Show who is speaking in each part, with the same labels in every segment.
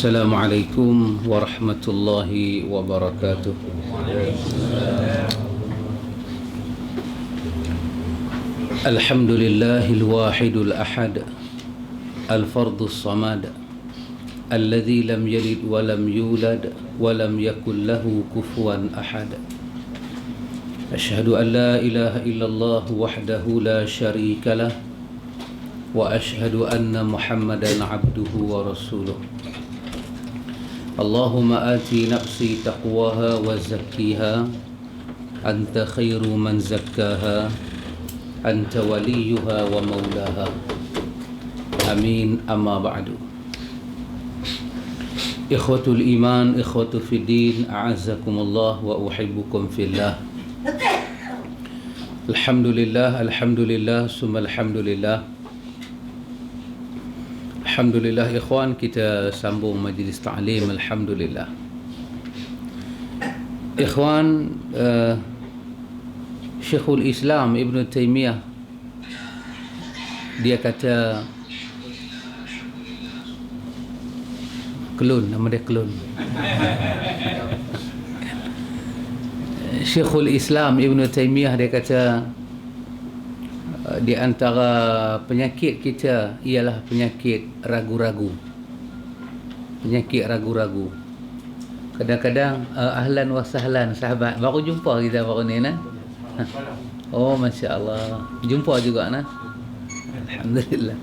Speaker 1: السلام عليكم ورحمة الله وبركاته. الحمد لله الواحد الأحد الفرد الصمد الذي لم يلد ولم يولد ولم يكن له كفوا أحد. أشهد أن لا إله إلا الله وحده لا شريك له وأشهد أن محمدا عبده ورسوله. اللهم آتي نفسي تقواها وزكيها أنت خير من زكاها أنت وليها ومولاها آمين. أما بعد، إخوة الإيمان إخوة في الدين أعزكم الله وأحبكم في الله. الحمد لله الحمد لله ثم الحمد لله. Alhamdulillah ikhwan, kita sambung majlis ta'lim. Alhamdulillah ikhwan, Syekhul Islam Ibn Taymiyah dia kata Kelun, nama dia Kelun. Syekhul Islam Ibn Taymiyah dia kata di antara penyakit kita ialah penyakit ragu-ragu. Penyakit ragu-ragu. Kadang-kadang ahlan wa sahlan sahabat, baru jumpa kita baru ni nah. Oh masya-Allah, jumpa juga nah. Alhamdulillah.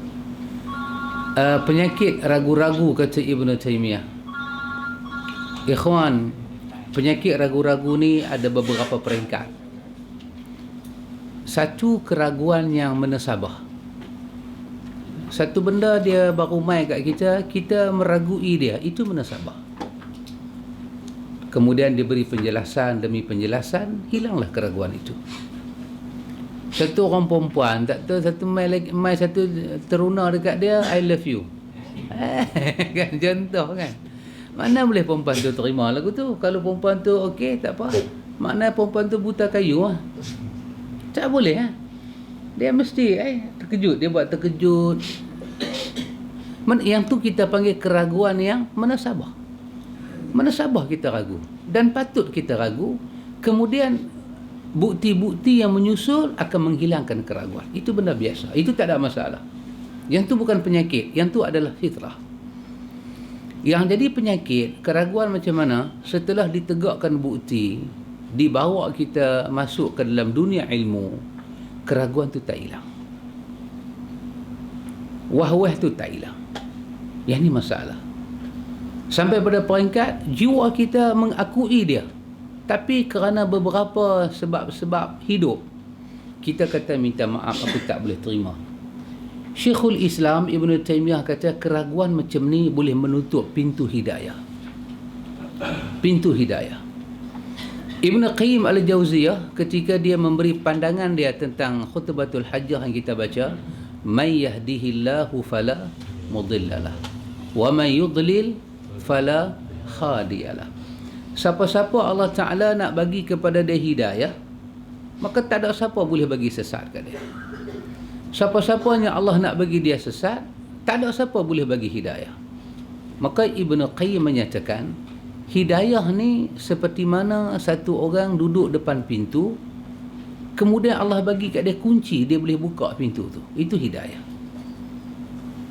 Speaker 1: Penyakit ragu-ragu kata Ibn Taymiyah. Ikhwan, penyakit ragu-ragu ni ada beberapa peringkat. Satu, keraguan yang menasabah. Satu benda dia baru mai kat kita, kita meragui dia, itu menasabah. Kemudian diberi penjelasan demi penjelasan, hilanglah keraguan itu. Satu orang perempuan, tak tahu satu mai satu teruna dekat dia, I love you. Kan contoh kan. Mana boleh perempuan tu terima lagu tu? Kalau perempuan tu okey, tak apa. Makna perempuan tu buta kayu lah. Tak boleh ha? Dia mesti terkejut, dia buat terkejut. Yang tu kita panggil keraguan yang menasabah. Menasabah kita ragu, dan patut kita ragu. Kemudian bukti-bukti yang menyusul akan menghilangkan keraguan. Itu benda biasa, itu tak ada masalah. Yang tu bukan penyakit, yang tu adalah fitrah. Yang jadi penyakit, keraguan macam mana? Setelah ditegakkan bukti, dibawa kita masuk ke dalam dunia ilmu, keraguan tu tak hilang, wah-wah tu tak hilang. Yang ni masalah. Sampai pada peringkat jiwa kita mengakui dia, tapi kerana beberapa sebab-sebab hidup, kita kata minta maaf, aku tak boleh terima. Syekhul Islam Ibn Taymiyah kata keraguan macam ni boleh menutup pintu hidayah. Pintu hidayah. Ibn Qayyim al-Jauziyah ketika dia memberi pandangan dia tentang khutbatul hajjah yang kita baca, may yahdihillahu fala mudhillalah wa may yudlil fala hadiyalah. Siapa-siapa Allah Ta'ala nak bagi kepada dia hidayah, maka tak ada siapa boleh bagi sesat kat dia. Siapa-siapa yang Allah nak bagi dia sesat, tak ada siapa boleh bagi hidayah. Maka Ibn Qayyim menyatakan, hidayah ni seperti mana satu orang duduk depan pintu, kemudian Allah bagi kat dia kunci, dia boleh buka pintu tu. Itu hidayah.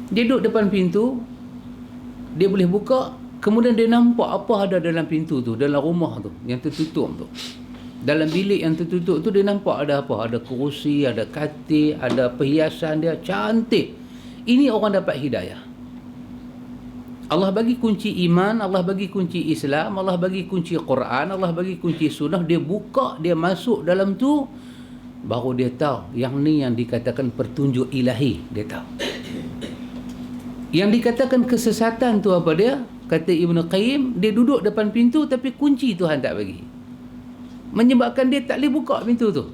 Speaker 1: Dia duduk depan pintu, dia boleh buka, kemudian dia nampak apa ada dalam pintu tu, dalam rumah tu yang tertutup tu. Dalam bilik yang tertutup tu dia nampak ada apa? Ada kerusi, ada katil, ada perhiasan dia cantik. Ini orang dapat hidayah. Allah bagi kunci iman, Allah bagi kunci Islam, Allah bagi kunci Quran, Allah bagi kunci sunnah. Dia buka, dia masuk dalam tu, baru dia tahu yang ni yang dikatakan pertunjuk ilahi. Dia tahu. Yang dikatakan kesesatan tu apa dia? Kata Ibn Qayyim, dia duduk depan pintu tapi kunci Tuhan tak bagi, menyebabkan dia tak boleh buka pintu tu.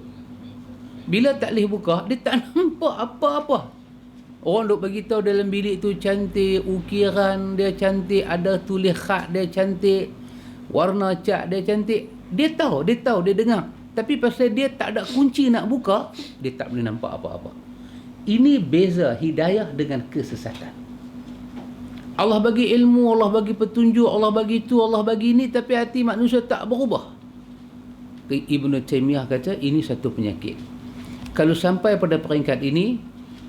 Speaker 1: Bila tak boleh buka, dia tak nampak apa-apa. Orang duk bagi tahu dalam bilik tu cantik, ukiran dia cantik, ada tulis khat dia cantik, warna cat dia cantik. Dia tahu, dia dengar. Tapi pasal dia tak ada kunci nak buka, dia tak boleh nampak apa-apa. Ini beza hidayah dengan kesesatan. Allah bagi ilmu, Allah bagi petunjuk, Allah bagi itu, Allah bagi ini, tapi hati manusia tak berubah. Ibnu Taimiyah kata ini satu penyakit. Kalau sampai pada peringkat ini,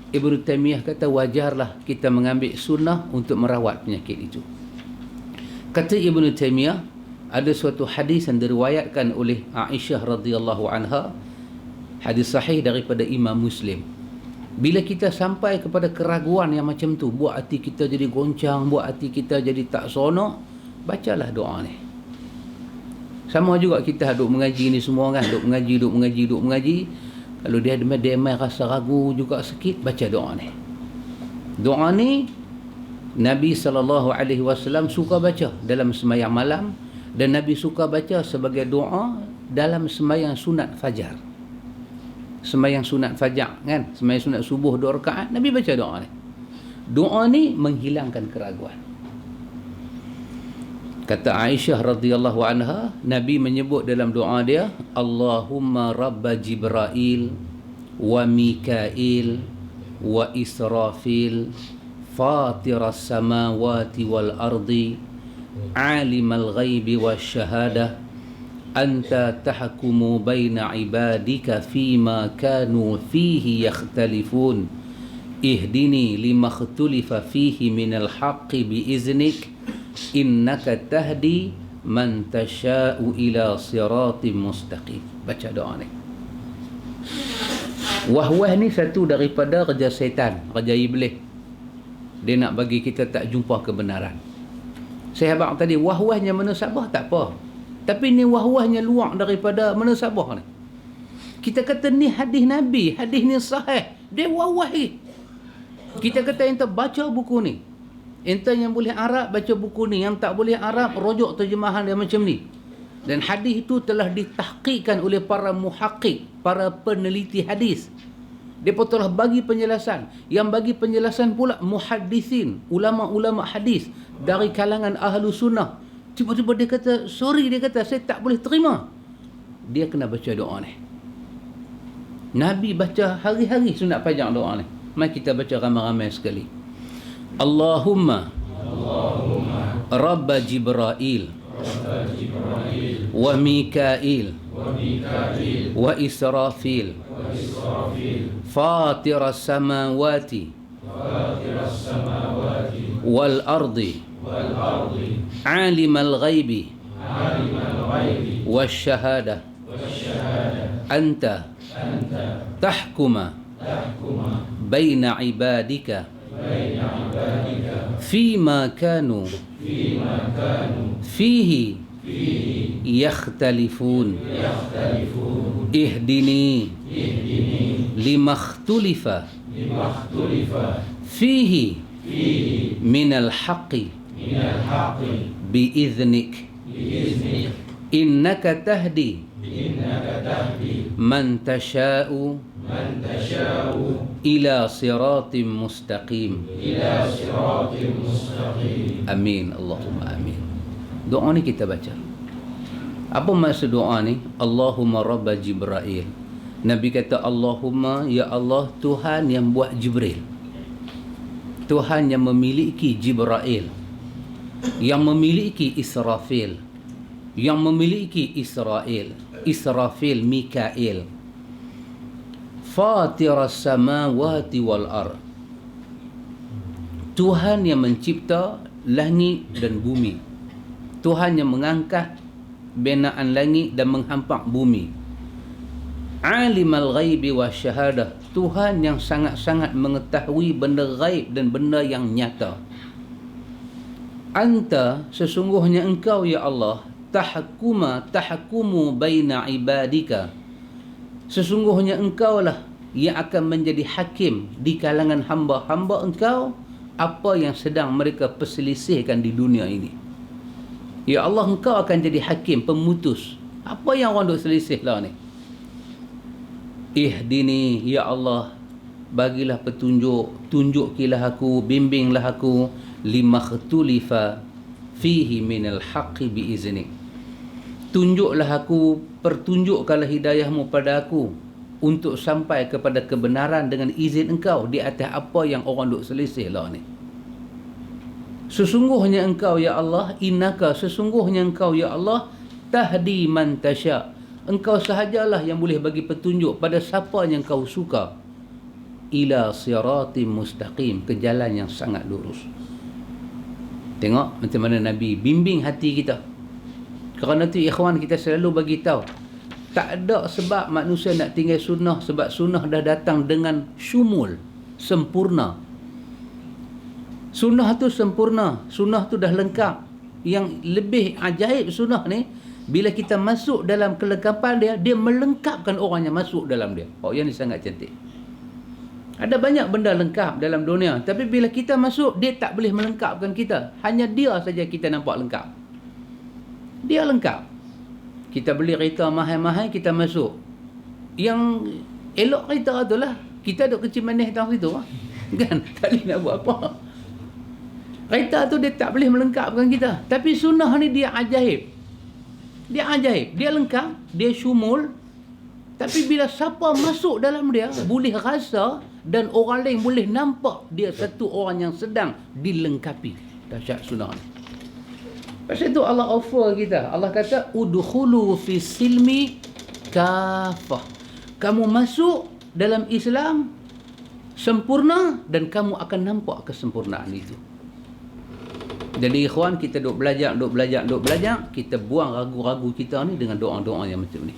Speaker 1: Ibnu Taimiyah kata wajarlah kita mengambil sunnah untuk merawat penyakit itu. Kata Ibnu Taimiyah, ada suatu hadis yang diriwayatkan oleh Aisyah radhiyallahu anha, hadis sahih daripada Imam Muslim. Bila kita sampai kepada keraguan yang macam tu, buat hati kita jadi goncang, buat hati kita jadi tak seronok, bacalah doa ni. Sama juga kita duk mengaji ni semua kan, duk mengaji. Kalau dia demai rasa ragu juga sikit, baca doa ni. Doa ni Nabi SAW suka baca dalam sembahyang malam, dan Nabi suka baca sebagai doa dalam sembahyang sunat fajar. Sembahyang sunat fajar kan, sembahyang sunat subuh 2 rakaat, Nabi baca doa ni. Doa ni menghilangkan keraguan. Kata Aisyah radhiyallahu anha, Nabi menyebut dalam doa dia, Allahumma rabba Jibril wa Mikail wa Israfil fatiras samawati wal ardi alimal ghaibi wasyahadah anta tahkumu baina ibadika fima kanu fihi yakhtalifun ihdini lima ikhtulifa fihi minal haqqi biiznik innaka tahdi man tasha'u ila siratim mustaqim. Baca doa ni. Wahwah ni satu daripada kerja syaitan, kerja iblis. Dia nak bagi kita tak jumpa kebenaran. Sahabat tadi wahwahnya menusabah tak apa, tapi ni wahwahnya luar daripada menusabah ni. Kita kata ni hadis Nabi, hadis ni sahih, dia wahwah ni. Kita kata ente baca buku ni, ente yang boleh Arab baca buku ni, yang tak boleh Arab rujuk terjemahan dia macam ni. Dan hadis itu telah ditahqiqkan oleh para muhaqqiq, para peneliti hadis. Dia pun telah bagi penjelasan. Yang bagi penjelasan pula muhaddisin, ulama-ulama hadis dari kalangan ahlu sunnah. Tiba-tiba dia kata, sorry, dia kata saya tak boleh terima. Dia kena baca doa ni. Nabi baca hari-hari sunat panjang doa ni. Mari kita baca ramai-ramai sekali. Allahumma Rabba Jibril wa Mikail wa Israfil fatiras samawati wal ardi alimal ghaibi wasyahada anta tahkuma baina ibadika fima kanu fihi yakhtalifun ihdini lima ikhtulifa fihi minal haqqi biiznik innaka tahdi man tasha'u ila siratim mustaqim. Amin. Allahumma amin. Doa ni kita baca. Apa maksud doa ni? Allahumma rabba Jibril. Nabi kata Allahumma, ya Allah, Tuhan yang buat Jibril, Tuhan yang memiliki Jibril, yang memiliki Israfil, yang memiliki Israfil, Mikail, fatiras samawati wal ard, Tuhan yang mencipta langit dan bumi, Tuhan yang mengangkat binaan langit dan menghampak bumi, alimal ghaibi wasyahadah, Tuhan yang sangat-sangat mengetahui benda ghaib dan benda yang nyata. Anta, sesungguhnya engkau ya Allah, tahkumu baina ibadika, sesungguhnya engkaulah yang akan menjadi hakim di kalangan hamba-hamba engkau, apa yang sedang mereka perselisihkan di dunia ini. Ya Allah, engkau akan jadi hakim, pemutus. Apa yang orang duk selisih lah ni? Ihdini, ya Allah, bagilah petunjuk, tunjukilah aku, bimbinglah aku, lima ikhtulifa fihi minal haqqi biiznik. Tunjuklah aku, pertunjukkanlah hidayahmu pada aku untuk sampai kepada kebenaran dengan izin engkau di atas apa yang orang duk selisih lah ni. Sesungguhnya engkau ya Allah, innaka, sesungguhnya engkau ya Allah, tahdi man tasya, engkau sahajalah yang boleh bagi petunjuk pada siapa yang kau suka, ila siratim mustaqim, ke jalan yang sangat lurus. Tengok macam mana Nabi bimbing hati kita. Kerana tu ikhwan, kita selalu bagi tahu, tak ada sebab manusia nak tinggal sunnah, sebab sunnah dah datang dengan syumul, sempurna. Sunnah tu sempurna, sunnah tu dah lengkap. Yang lebih ajaib sunnah ni, bila kita masuk dalam kelengkapan dia, dia melengkapkan orang yang masuk dalam dia. Oh, yang ni sangat cantik. Ada banyak benda lengkap dalam dunia, tapi bila kita masuk, dia tak boleh melengkapkan kita. Hanya dia saja kita nampak lengkap. Dia lengkap. Kita beli kereta mahal-mahal, kita masuk. Yang elok kereta tu lah, kita duduk kecil manis dalam situ. Kan? Tak boleh nak buat apa. Kereta tu dia tak boleh melengkapkan kita. Tapi sunnah ni dia ajaib. Dia ajaib. Dia lengkap. Dia syumul. Tapi bila siapa masuk dalam dia, boleh rasa dan orang lain boleh nampak dia satu orang yang sedang dilengkapi. Dahsyat sunnah ni. Pasal itu Allah offer kita. Allah kata, udkhulu fi silmi kafah. Kamu masuk dalam Islam sempurna dan kamu akan nampak kesempurnaan itu. Jadi ikhwan, kita duk belajar, kita buang ragu-ragu kita ni dengan doa-doa yang macam ni.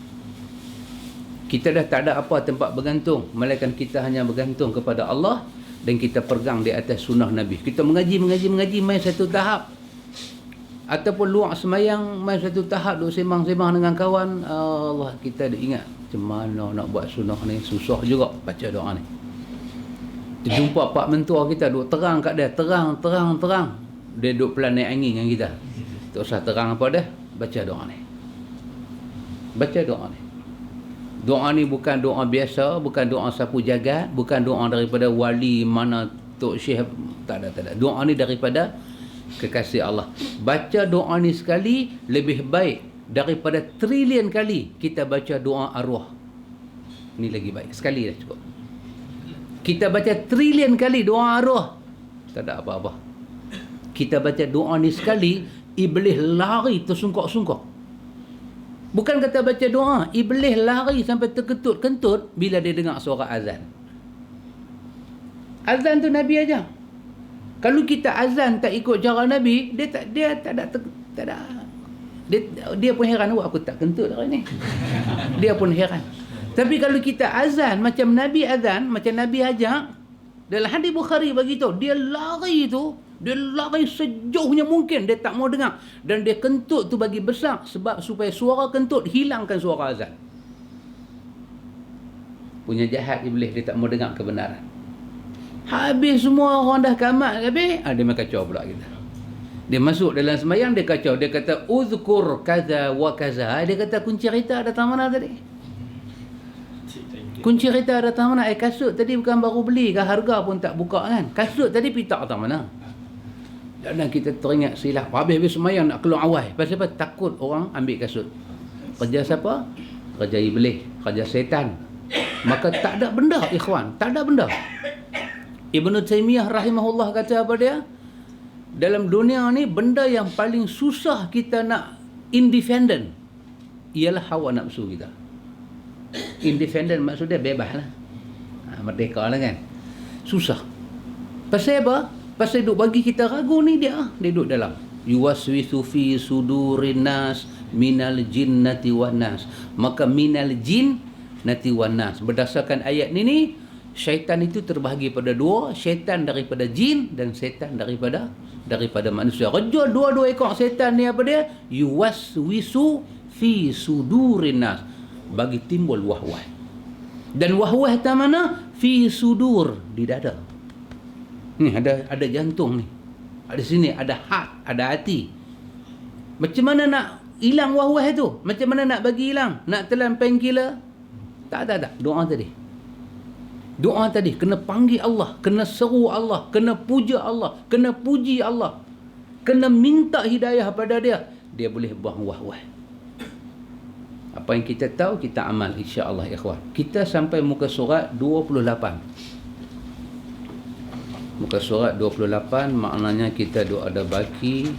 Speaker 1: Kita dah tak ada apa tempat bergantung, melainkan kita hanya bergantung kepada Allah dan kita pegang di atas sunnah Nabi. Kita mengaji, main satu tahap. Ataupun luar semayang, main satu tahap, duk sembang-sembang dengan kawan. Allah, kita dah ingat, macam mana nak buat sunnah ni, susah juga baca doa ni. Kita jumpa pak mentua kita, duk terang kat dia, terang. Dia duduk pelan naik angin dengan kita. Tak usah terang apa dah. Baca doa ni. Baca doa ni. Doa ni bukan doa biasa, bukan doa sapu jagat, bukan doa daripada wali mana Tok Syekh. Tak ada. Doa ni daripada kekasih Allah. Baca doa ni sekali lebih baik daripada trilion kali kita baca doa arwah. Ni lagi baik. Sekali dah cukup. Kita baca trilion kali doa arwah, tak ada apa-apa. Kita baca doa ni sekali, iblis lari tersungkok-sungkok. Bukan kata baca doa, iblis lari sampai terkentut-kentut bila dia dengar suara azan. Azan tu Nabi aja. Kalau kita azan tak ikut cara Nabi, dia pun heran, aku tak kentut hari ni. Dia pun heran. Tapi kalau kita azan macam Nabi azan, macam Nabi ajak, dalam hadis Bukhari begitu, dia lari sejauhnya mungkin, dia tak mau dengar. Dan dia kentut tu bagi besar, sebab supaya suara kentut hilangkan suara azan. Punya jahat iblis, dia tak mau dengar kebenaran. Habis semua orang dah kamat habis, dia main kacau pula kita. Dia masuk dalam sembahyang, dia kacau. Dia kata, uzkur kaza wa kaza. Dia kata, kunci kereta datang mana tadi? Kunci kereta datang mana? Kasut tadi bukan baru beli ke, harga pun tak buka kan? Kasut tadi pitak datang mana? Dan kita teringat silap. Habis-habis semayang nak keluar awal. Pasal apa? Takut orang ambil kasut. Kerja siapa? Kerja iblis. Kerja setan. Maka tak ada benda, ikhwan. Tak ada benda. Ibnu Taimiyah rahimahullah kata apa dia? Dalam dunia ni, benda yang paling susah kita nak independent ialah hawa nafsu kita. Independent maksudnya bebas lah. Merdeka lah kan. Susah. Pasal apa? Pasal duk bagi kita ragu ni dia duduk dalam. Yuwaswisu fi sudurin nas minal jinnati wan nas. Maka minal jinnati wan nas. Berdasarkan ayat ni, syaitan itu terbahagi pada dua. Syaitan daripada jin dan syaitan daripada manusia. Kerja dua-dua ekor syaitan ni apa dia? Yuwaswisu fi sudurin nas. Bagi timbul wahwah. Dan wahwah tak mana? Fi sudur, di dada. Ni ada jantung ni. Ada sini, ada hati. Macam mana nak hilang wahwah tu? Macam mana nak bagi hilang? Nak telan painkiller? Tak. Doa tadi kena panggil Allah, kena seru Allah, kena puja Allah, kena puji Allah, kena minta hidayah pada dia. Dia boleh buang wahwah. Apa yang kita tahu, kita amal, insya-Allah ikhwan. Kita sampai muka surat 28. Muka surat 28, maknanya kita duk ada baki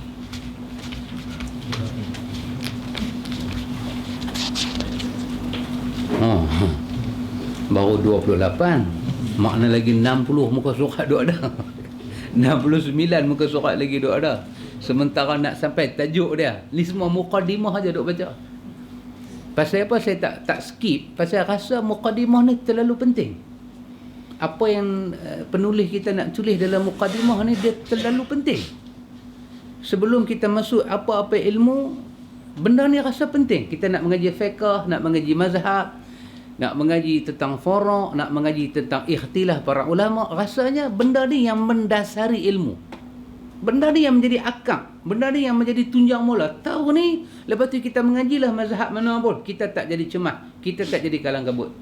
Speaker 1: baru 28, makna lagi 60 muka surat duk ada 69 muka surat lagi duk ada. Sementara nak sampai tajuk dia, ni semua mukadimah aja duk baca. Pasal apa saya tak skip? Pasal rasa mukadimah ni terlalu penting. Apa yang penulis kita nak tulis dalam mukadimah ni dia terlalu penting. Sebelum kita masuk apa-apa ilmu, benda ni rasa penting. Kita nak mengaji fiqh, nak mengaji mazhab, nak mengaji tentang furu', nak mengaji tentang ikhtilaf para ulama, rasanya benda ni yang mendasari ilmu. Benda ni yang menjadi akar, benda ni yang menjadi tunjang mula. Tahu ni, lepas tu kita mengajilah mazhab mana pun, kita tak jadi cemas, kita tak jadi kalang kabut.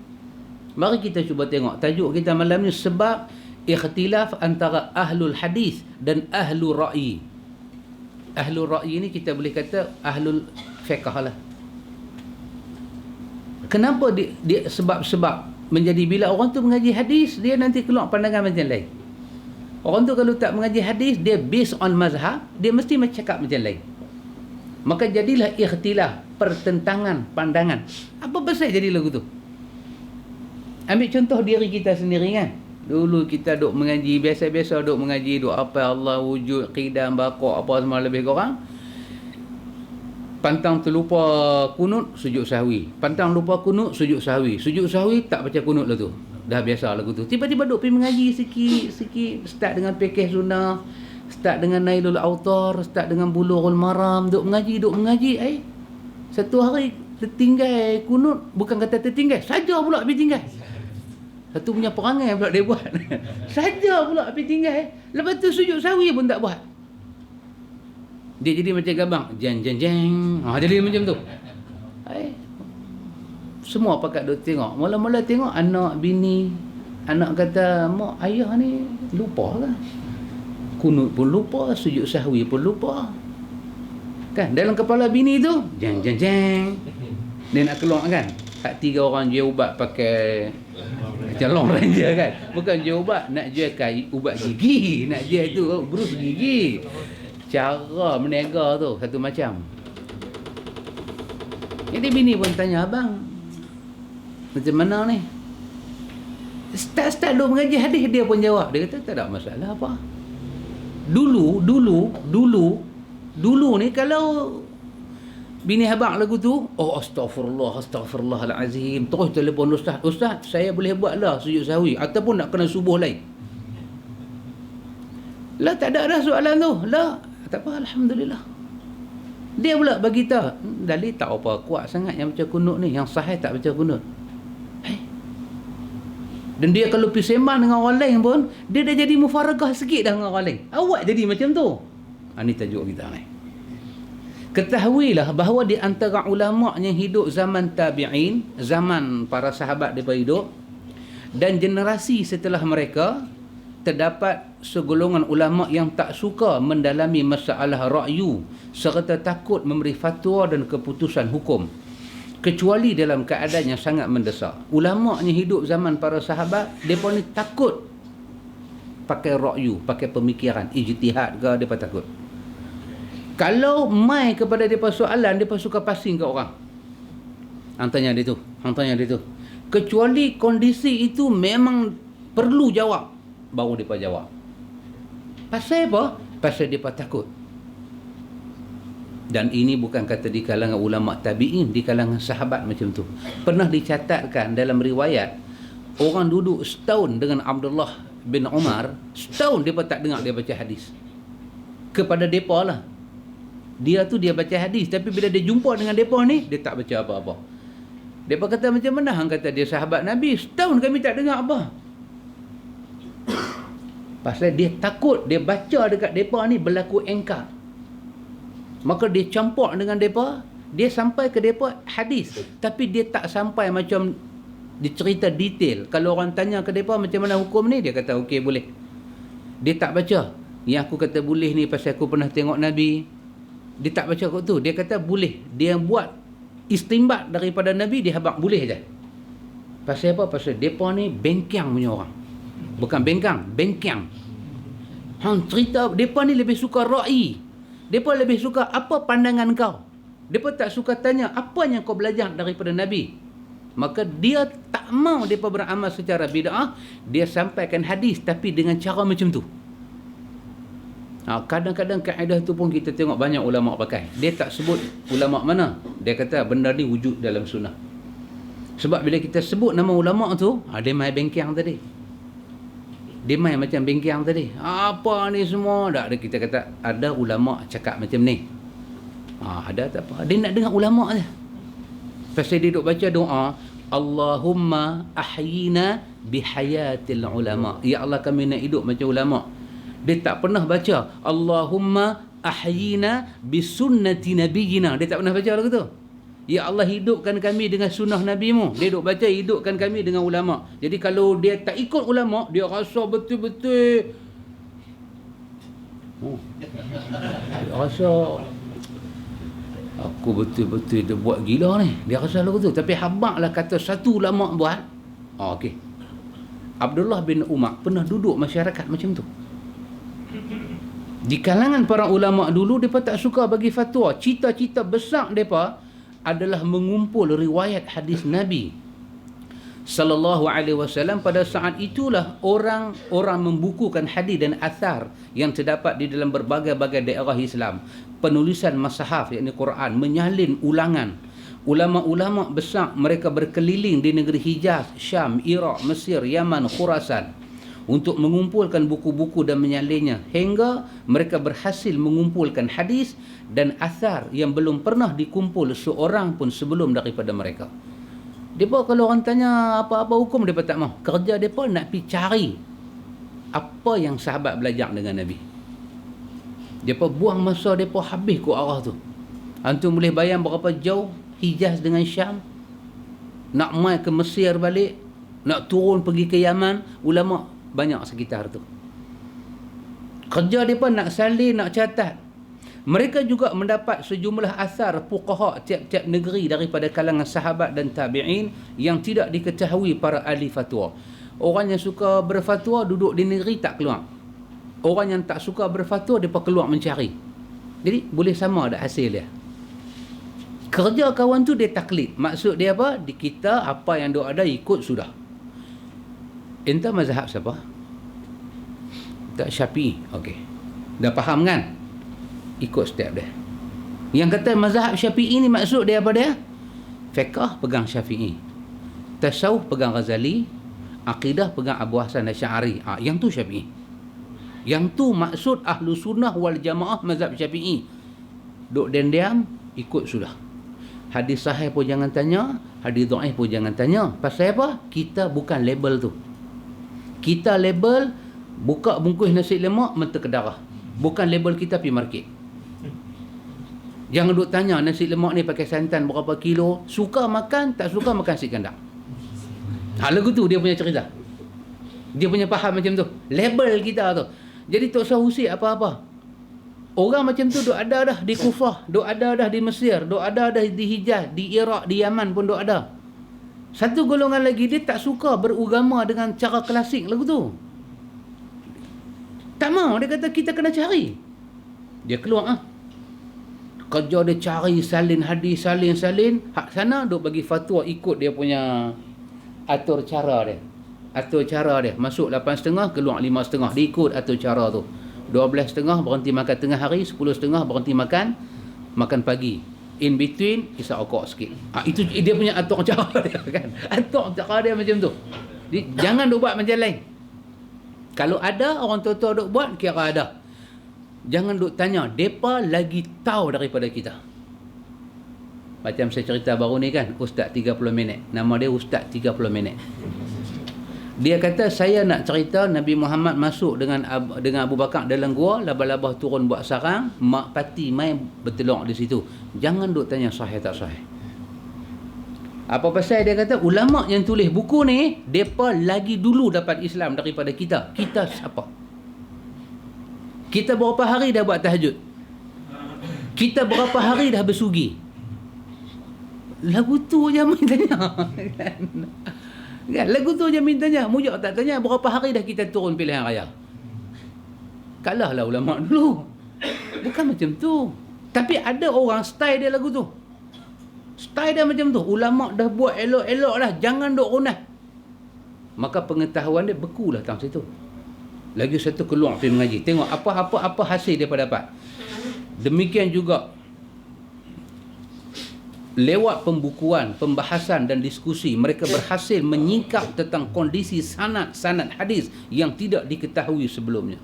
Speaker 1: Mari kita cuba tengok tajuk kita malam ni, sebab ikhtilaf antara ahlul hadis dan ahlul ra'yi. Ahlul ra'yi ni kita boleh kata ahlul fiqh lah. Kenapa dia sebab menjadi bila orang tu mengaji hadis, dia nanti keluar pandangan macam lain. Orang tu kalau tak mengaji hadis, dia based on mazhab, dia mesti cakap macam lain. Maka jadilah ikhtilaf, pertentangan pandangan. Apa pasal jadi lagu tu? Ambil contoh diri kita sendiri kan. Dulu kita duk mengaji, biasa-biasa duk mengaji, duk apa Allah wujud, qidam, baqa', apa semua lebih kurang. Pantang terlupa kunut, sujud sahwi. Pantang lupa kunut, sujud sahwi. Sujud sahwi, tak baca kunut lah tu. Dah biasa lagu tu. Tiba-tiba duk pergi mengaji sikit-sikit. Start dengan Fiqh Sunnah, start dengan Nailul Autar, start dengan Bulughul Maram. Duk mengaji. Satu hari tertinggal kunut. Bukan kata tertinggal, saja pula pergi tinggal. Satu punya perangai pula dia buat. Saja pula pergi tinggal. Lepas tu sujud sahwi pun tak buat. Dia jadi macam gabang. Jeng. Jadi macam tu. Semua pakat duk tengok. Mula-mula tengok anak, bini. Anak kata, mak, ayah ni lupa kan? Kunut pun lupa, sujud sahwi pun lupa. Kan? Dalam kepala bini tu, jeng. Dia nak keluar kan? Hak 3 orang jual ubat pakai macam Long Ranger kan? Bukan jual ubat, nak jual ubat gigi. Nak jual tu, berus gigi. Cara menega tu, satu macam. Jadi bini pun tanya, abang, macam mana ni? Start duk mengaji hadis, dia pun jawab. Dia kata tak ada masalah apa. Dulu ni kalau bini abang lagu tu, oh astagfirullahalazim, terus telefon ustaz, saya boleh buat lah sujud sahwi ataupun nak kena subuh lain. Lah tak ada dah soalan tu. Lah tak apa, alhamdulillah. Dia pula bagi tahu, dalil tak apa kuat sangat yang baca kunut ni, yang sahih tak baca kunut. Dan dia kalau pergi sembang dengan orang lain pun, dia dah jadi mufaragah sikit dah dengan orang lain. Awak jadi macam tu. Ini tajuk kita ni. Ketahuilah bahawa di antara ulama yang hidup zaman tabi'in, zaman para sahabat mereka hidup, dan generasi setelah mereka, terdapat segolongan ulama yang tak suka mendalami masalah ra'yu serta takut memberi fatwa dan keputusan hukum, kecuali dalam keadaan yang sangat mendesak. Ulama yang hidup zaman para sahabat, mereka ni takut pakai ra'yu, pakai pemikiran, ijtihad ke, mereka takut. Kalau mai kepada mereka soalan, mereka suka passing ke orang. Hang tanya dia tu. Kecuali kondisi itu memang perlu jawab, baru mereka jawab. Pasal apa? Pasal mereka takut. Dan ini bukan kata di kalangan ulama tabi'in, di kalangan sahabat macam tu. Pernah dicatatkan dalam riwayat, orang duduk setahun dengan Abdullah bin Umar, setahun mereka tak dengar dia baca hadis. Kepada mereka lah. Dia tu dia baca hadis, tapi bila dia jumpa dengan mereka ni, dia tak baca apa-apa. Mereka kata macam mana? Hang kata dia sahabat Nabi, setahun kami tak dengar apa. Pasal dia takut, dia baca dekat mereka ni berlaku engkar. Maka dia campur dengan mereka, dia sampai ke mereka hadis, tapi dia tak sampai macam dicerita detail. Kalau orang tanya ke mereka macam mana hukum ni, dia kata okey boleh. Dia tak baca. Yang aku kata boleh ni pasal aku pernah tengok Nabi. Dia tak baca kot tu. Dia kata boleh. Dia buat istimbat daripada Nabi, dia habaq boleh je. Pasal apa? Pasal mereka ni bengkang punya orang. Bukan bengkang, bengkang. Hang cerita, mereka ni lebih suka ra'i. Mereka lebih suka apa pandangan kau. Mereka tak suka tanya apa yang kau belajar daripada Nabi. Maka dia tak mau mereka beramal secara bid'ah. Dia sampaikan hadis tapi dengan cara macam tu. Kadang-kadang kaedah tu pun kita tengok banyak ulama' pakai. Dia tak sebut ulama' mana. Dia kata benda ni wujud dalam sunnah. Sebab bila kita sebut nama ulama' tu, dia main bengkang tadi. Dia main macam bengkang tadi. Apa ni semua? Tak ada, kita kata ada ulama' cakap macam ni. Ada tak apa. Dia nak dengar ulama' je. Pasal dia duduk baca doa, Allahumma ahyina bihayatil ulama'. Ya Allah, kami nak hidup macam ulama'. Dia tak pernah baca Allahumma ahyina bisunnati nabiyina. Dia tak pernah baca lagu tu. Ya Allah, hidupkan kami dengan sunnah Nabi-Mu. Dia duk baca hidupkan kami dengan ulama'. Jadi kalau dia tak ikut ulama', dia rasa betul-betul dia rasa aku betul-betul dia buat gila ni. Dia rasa lagu tu. Tapi habaklah kata satu ulama' buat. Okey. Abdullah bin Umar pernah duduk masyarakat macam tu. Di kalangan para ulama' dulu, mereka tak suka bagi fatwa. Cita-cita besar mereka adalah mengumpul riwayat hadis Nabi sallallahu alaihi wasallam. Pada saat itulah orang membukukan hadis dan athar yang terdapat di dalam berbagai-bagai daerah Islam. Penulisan masahaf, yakni Quran, menyalin ulangan. Ulama-ulama besar mereka berkeliling di negeri Hijaz, Syam, Iraq, Mesir, Yaman, Khurasan untuk mengumpulkan buku-buku dan menyalinnya, hingga mereka berhasil mengumpulkan hadis dan athar yang belum pernah dikumpul seorang pun sebelum daripada mereka. Mereka kalau orang tanya apa-apa hukum, mereka tak mahu. Kerja mereka nak pergi cari apa yang sahabat belajar dengan Nabi. Mereka buang masa mereka habis ke arah tu. Antum boleh bayang berapa jauh Hijaz dengan Syam, nak mai ke Mesir balik, nak turun pergi ke Yaman. Ulama' banyak sekitar tu. Kerja mereka nak salin, nak catat. Mereka juga mendapat sejumlah asar fuqaha tiap-tiap negeri daripada kalangan sahabat dan tabi'in yang tidak diketahui para ahli fatwa. Orang yang suka berfatwa duduk di negeri tak keluar. Orang yang tak suka berfatwa, dia keluar mencari. Jadi boleh sama ada hasil dia. Kerja kawan tu dia taklid. Maksud dia apa? Di kita apa yang dia ada ikut sudah. Entah mazhab siapa? Tak Syafi'i. Okey. Dah faham kan? Ikut step dia. Yang kata mazhab Syafi'i ni maksud dia apa dia? Fiqh pegang Syafi'i. Tasawuf pegang Ghazali. Akidah pegang Abu Hasan Asy'ari. Yang tu Syafi'i. Yang tu maksud ahlu sunnah wal jamaah mazhab Syafi'i. Duk diam ikut sudah. Hadis sahih pun jangan tanya, hadis dhaif pun jangan tanya. Pasal apa? Kita bukan label tu. Kita label buka bungkus nasi lemak mentah ke darah. Bukan label kita pergi market. Jangan duk tanya nasi lemak ni pakai santan berapa kilo, suka makan, tak suka makan nasi kandang. Lagu tu dia punya cerita. Dia punya faham macam tu. Label kita tu. Jadi tak usah usik apa-apa. Orang macam tu duk ada dah di Kufah, duk ada dah di Mesir, duk ada dah di Hijaz, di Iraq, di Yaman pun duk ada. Satu golongan lagi, dia tak suka beragama dengan cara klasik lagu tu. Tak mau, dia kata kita kena cari. Dia keluar kerja dia cari, salin hadis, salin. Hak sana duk bagi fatwa ikut dia punya atur cara dia. Masuk 8.30, keluar 5.30. Dia ikut atur cara tu. 12.30 berhenti makan tengah hari, 10.30 berhenti makan pagi. In between, kisah okok sikit. Itu dia punya atur cara dia kan. Atur cara dia macam tu. Jadi, jangan duk buat macam lain. Kalau ada, orang tua-tua duk buat, kira ada. Jangan duk tanya, mereka lagi tahu daripada kita. Macam saya cerita baru ni kan, Ustaz 30 minit. Nama dia Ustaz 30 minit. Dia kata, saya nak cerita Nabi Muhammad masuk dengan Abu Bakar dalam gua, labah-labah turun buat sarang, mak pati main bertelur di situ. Jangan duk tanya sahih tak sahih. Apa pasal dia kata, ulama yang tulis buku ni, mereka lagi dulu dapat Islam daripada kita. Kita siapa? Kita berapa hari dah buat tahajud? Kita berapa hari dah bersugi? Lagu tu je main tanya. Kan? Lagu tu je minta tanya. Mujak tak tanya berapa hari dah kita turun pilihan raya. kalahlah ulama dulu. Bukan macam tu. Tapi ada orang style dia lagu tu. Style dia macam tu. Ulama dah buat elok-elok lah, jangan duk runah. Maka pengetahuan dia bekulah dalam situ. Lagi satu keluar pergi mengaji. Tengok apa hasil dia dapat. Demikian juga lewat pembukuan, pembahasan dan diskusi, mereka berhasil menyingkap tentang kondisi sanad hadis yang tidak diketahui sebelumnya.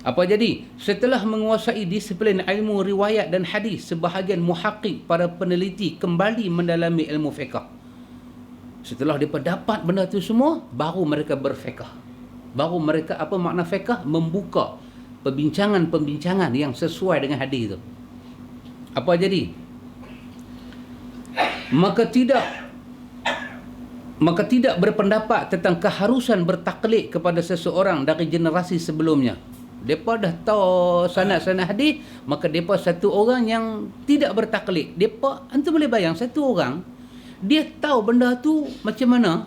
Speaker 1: Apa jadi? Setelah menguasai disiplin ilmu riwayat dan hadis, sebahagian muhaqqiq, para peneliti kembali mendalami ilmu fiqh. Setelah mereka dapat benda tu semua, baru mereka berfiqh. Baru mereka, apa makna fiqh? Membuka perbincangan-perbincangan yang sesuai dengan hadis tu. Apa jadi? Maka tidak berpendapat tentang keharusan bertaklid kepada seseorang dari generasi sebelumnya. Mereka dah tahu sanad-sanad hadis, maka mereka satu orang yang tidak bertaklid. Mereka, antum boleh bayang, satu orang, dia tahu benda tu macam mana.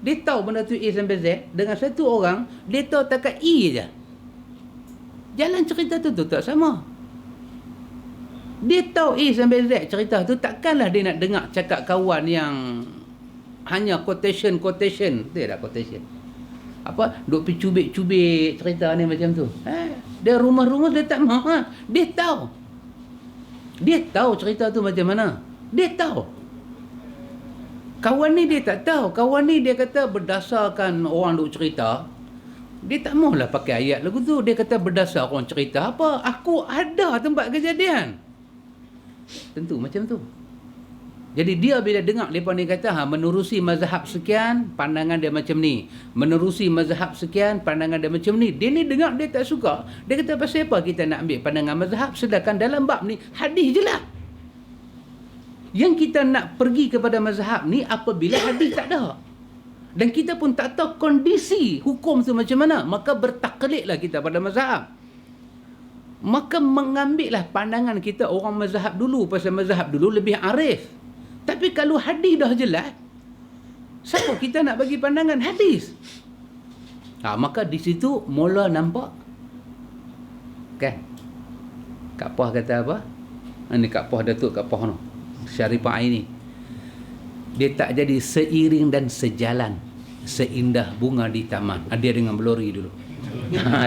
Speaker 1: Dia tahu benda tu A sampai Z. Dengan satu orang, dia tahu takat E je. Jalan cerita tu tak sama. Dia tahu A sampai Z cerita tu, takkanlah dia nak dengar cakap kawan yang hanya quotation. Dia tak quotation. Duk pergi cubik-cubik cerita ni macam tu. Dia rumah-rumah dia tak mahu. Dia tahu. Dia tahu cerita tu macam mana. Dia tahu. Kawan ni dia tak tahu. Kawan ni dia kata berdasarkan orang duk cerita. Dia tak mahulah pakai ayat lagu tu. Dia kata berdasar orang cerita apa. Aku ada tempat kejadian. Tentu macam tu. Jadi dia bila dengar mereka ni kata menerusi mazhab sekian, pandangan dia macam ni. Menerusi mazhab sekian, pandangan dia macam ni. Dia ni dengar dia tak suka. Dia kata pasal apa kita nak ambil pandangan mazhab, sedangkan dalam bab ni hadis je lah. Yang kita nak pergi kepada mazhab ni apabila hadis tak ada. Dan kita pun tak tahu kondisi hukum tu macam mana. Maka bertaklidlah kita pada mazhab. Maka mengambillah pandangan kita orang mazhab dulu. Pasal mazhab dulu lebih arif. Tapi kalau hadis dah jelas, siapa kita nak bagi pandangan hadis? Maka di situ mula nampak. Kan? Kak Pah kata apa? Ini Kak Pah Datuk Kak Pah no. Syarifah Aini. Dia tak jadi seiring dan sejalan seindah bunga di taman. Dia dengan Belori dulu.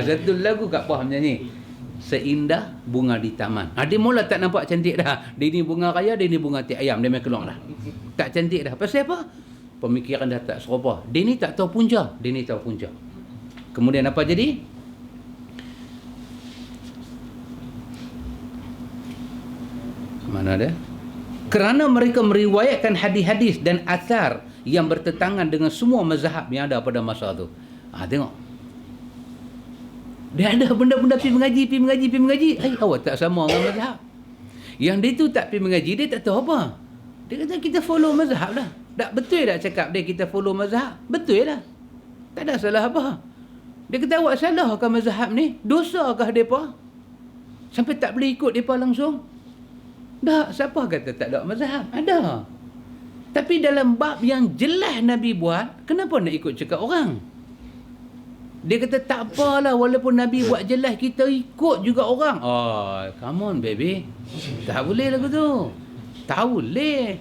Speaker 1: Satu lagu Kak Pah menyanyi. Seindah bunga di taman. Dia mula tak nampak cantik dah. Dia ni bunga raya, dia ni bunga tiap ayam. Dia main keluar dah. Tak cantik dah. Pasal apa? Pemikiran dah tak serupa. Dia ni tak tahu punca. Dia ni tahu punca. Kemudian apa jadi? Mana dia? Kerana mereka meriwayatkan hadis-hadis dan athar yang bertentangan dengan semua mazhab yang ada pada masa tu. Tengok. Dia ada benda-benda pergi mengaji. Awak tak sama dengan mazhab. Yang dia tu tak pergi mengaji, dia tak tahu apa. Dia kata kita follow mazhab lah. Tak betul tak cakap dia kita follow mazhab? Betul lah. Tak ada salah apa. Dia kata awak salahkah mazhab ni? Dosakah mereka? Sampai tak boleh ikut mereka langsung? Tak, siapa kata tak ada mazhab? Ada. Tapi dalam bab yang jelas Nabi buat, kenapa nak ikut cakap orang? Dia kata tak apalah, walaupun Nabi buat jelas, kita ikut juga orang. Come on baby. Tak boleh lagu tu. Tak boleh.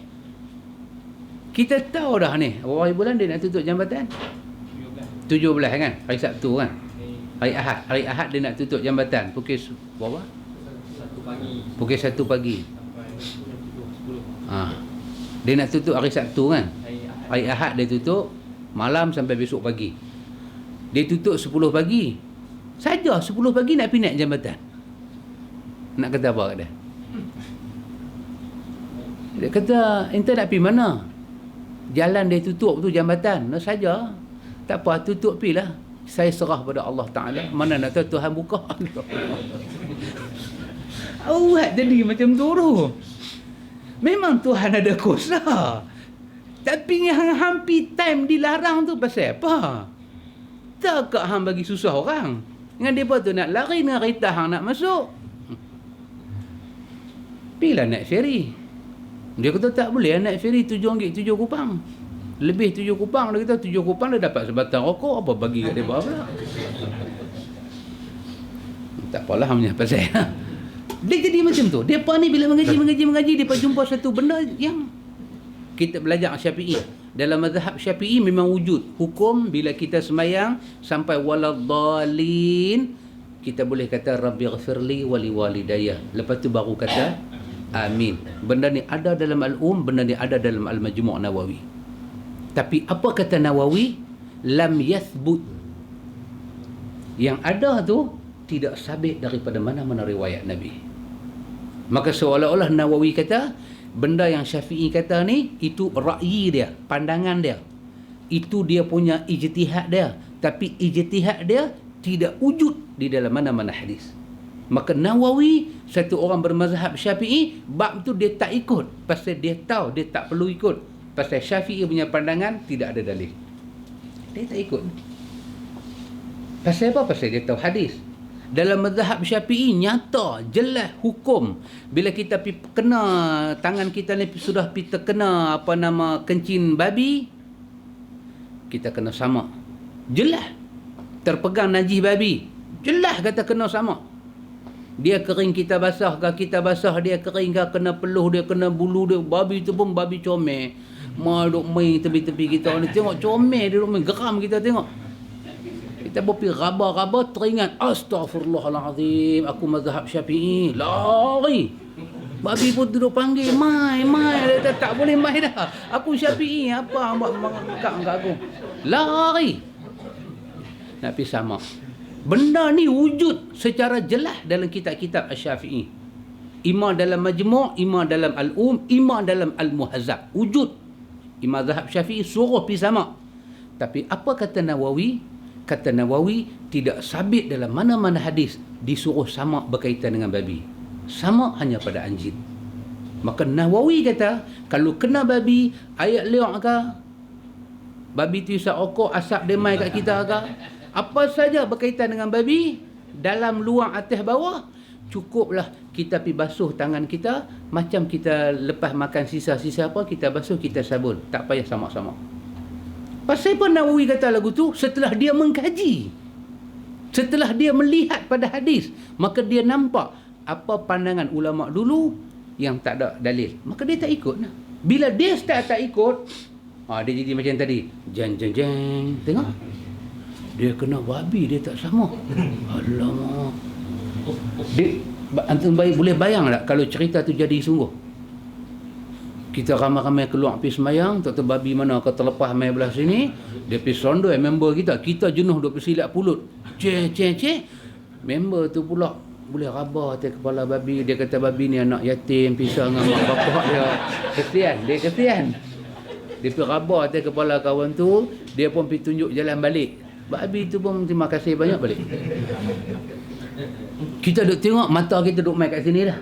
Speaker 1: Kita tahu dah ni. Berapa hari bulan dia nak tutup jambatan? 17 kan? Hari Sabtu kan? Hari Ahad. Hari Ahad dia nak tutup jambatan. Pukul berapa?
Speaker 2: 1 pagi.
Speaker 1: Pukul 1 pagi. Dia nak tutup hari Sabtu kan? Hari Ahad dia tutup. Malam sampai besok pagi. Dia tutup 10 pagi. Saja 10 pagi nak pergi naik jambatan. Nak kata apa kat dia? Dia kata, ente nak pergi mana? Jalan dia tutup tu jambatan. Nak saja. Tak apa, tutup pergi lah. Saya serah pada Allah Ta'ala. Mana nak tahu Tuhan buka. Awak jadi macam tu. Memang Tuhan ada kuasa. Tapi yang hampir time dilarang tu pasal apa? Tak hang bagi susah orang. Dengan mereka tu nak lari dengan kereta hang nak masuk. Pergilah naik feri. Dia kata tak boleh naik feri RM7 7 kupang. Lebih 7 kupang. Dia kata 7 kupang dia dapat sebatang rokok. Apa bagi kat mereka pula? Tak apalah punya pasal. Dia jadi macam tu. Depa ni bila mengaji depa jumpa satu benda yang kita belajar Syafi'i. Dalam mazhab Syafi'i memang wujud hukum bila kita semayang sampai waladhdallin, kita boleh kata rabbighfirli wa liwalidayya. Lepas tu baru kata amin. Benda ni ada dalam benda ni ada dalam Al-Majmu' Nawawi. Tapi apa kata Nawawi? Lam yathbut. Yang ada tu tidak sabit daripada mana-mana riwayat Nabi. Maka seolah-olah Nawawi kata benda yang Syafi'i kata ni itu ra'yi dia, pandangan dia. Itu dia punya ijtihad dia. Tapi ijtihad dia tidak wujud di dalam mana-mana hadis. Maka Nawawi, satu orang bermazhab Syafi'i, bab tu dia tak ikut. Pasal dia tahu dia tak perlu ikut. Pasal Syafi'i punya pandangan tidak ada dalil. Dia tak ikut. Pasal apa? Pasal dia tahu hadis. Dalam mazhab Syafi'i nyata, jelas hukum. Bila kita kena tangan kita ni sudah terkena kencing babi, kita kena sama. Jelas. Terpegang najis babi, jelas kata kena sama. Dia kering kita basah ke, kita basah dia kering ke, kena peluh dia, kena bulu dia. Babi tu pun babi comel. Duk main tepi-tepi kita ni, tengok comel dia duk main, geram kita tengok. Kita berpi raba-raba, teringat astaghfirullahalazim, aku mazhab Syafi'i, lari. Babi pun duduk panggil, mai. Dia kata, tak boleh mai dah. Aku Syafi'i, apa mengangkat aku. Lari. Nak pergi sama. Benda ni wujud secara jelas dalam kitab-kitab Asy-Syafi'i. Ima dalam Majmu', ima dalam ima dalam Al-Muhazzab. Wujud. Mazhab Syafi'i suruh pergi sama. Tapi apa kata Nawawi? Kata Nawawi, tidak sabit dalam mana-mana hadis disuruh sama berkaitan dengan babi. Sama hanya pada anjing. Maka Nawawi kata, kalau kena babi, ayat liak ke, babi tu isap okok, asap dia mai kat kita ke, apa saja berkaitan dengan babi, dalam, luar, atas, bawah, cukuplah kita pergi basuh tangan kita, macam kita lepas makan sisa-sisa apa, kita basuh, kita sabun. Tak payah sama-sama. Pasal apa Nawawi kata lagu tu? Setelah dia mengkaji, setelah dia melihat pada hadis, maka dia nampak apa pandangan ulama dulu yang tak ada dalil. Maka dia tak ikut. Bila dia start tak ikut, dia jadi macam tadi. Jeng. Tengok. Dia kena babi, dia tak sama. Alamak. Antum boleh bayang tak kalau cerita tu jadi sungguh? Kita ramai-ramai keluar pergi semayang, tak tahu babi mana ke terlepas main belah sini, dia pergi serondoi member kita jenuh duk bersilat pulut. Ceh. Member tu pula boleh raba atas kepala babi. Dia kata babi ni anak yatim, pisah dengan mak bapak dia. Kesian. Dia pergi raba atas kepala kawan tu, dia pun pergi tunjuk jalan balik. Babi tu pun terima kasih banyak balik. Kita duk tengok, mata kita duk main kat sini dah.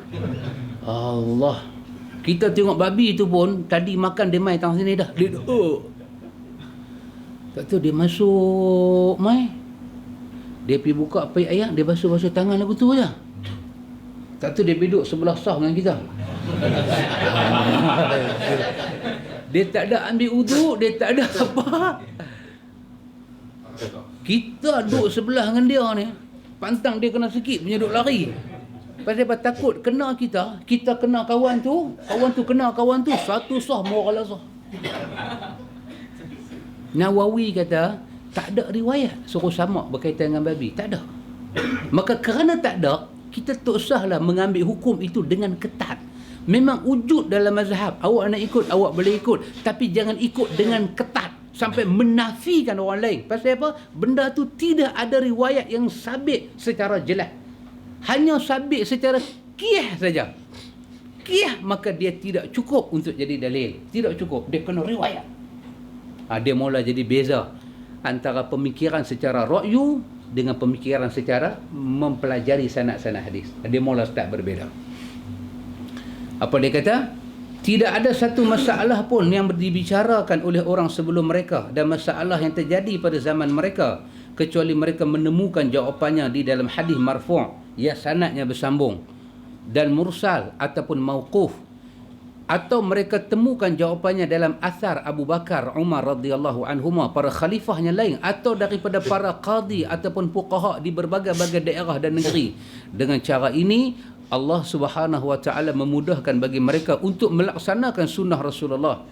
Speaker 1: Allah. Kita tengok babi tu pun, tadi makan dia main tang sini dah. Dia duk. Tak tahu dia masuk mai. Dia pergi buka api ayam, dia basuh-basuh tangan lagu tu je. Tak tahu dia duduk sebelah sah dengan kita. Dia tak ada ambil uduk, dia tak ada apa. Kita duduk sebelah dengan dia ni, pantang dia kena sikit punya duduk lari. Pasal apa? Takut kena kita kena kawan tu kena kawan tu, satu sah moral sah. Nawawi kata tak ada riwayat suruh sama berkaitan dengan babi, tak ada. Maka kerana tak ada, kita tak usahlah mengambil hukum itu dengan ketat. Memang wujud dalam mazhab, awak nak ikut, awak boleh ikut, tapi jangan ikut dengan ketat sampai menafikan orang lain. Pasal apa? Benda tu tidak ada riwayat yang sabit secara jelas. Hanya sabit secara qiyah saja. Qiyah, maka dia tidak cukup untuk jadi dalil. Tidak cukup, dia kena riwayat. Dia mula jadi beza antara pemikiran secara ra'yu dengan pemikiran secara mempelajari sanad-sanad hadis. Dia mula start berbeza. Apa dia kata? Tidak ada satu masalah pun yang dibicarakan oleh orang sebelum mereka dan masalah yang terjadi pada zaman mereka kecuali mereka menemukan jawapannya di dalam hadis marfu' yang sanadnya bersambung dan mursal ataupun mauquf atau mereka temukan jawapannya dalam asar Abu Bakar, Umar radhiyallahu anhuma, para khalifahnya lain, atau daripada para qadi ataupun fuqaha di berbagai-bagai daerah dan negeri. Dengan cara ini Allah Subhanahu wa taala memudahkan bagi mereka untuk melaksanakan sunnah Rasulullah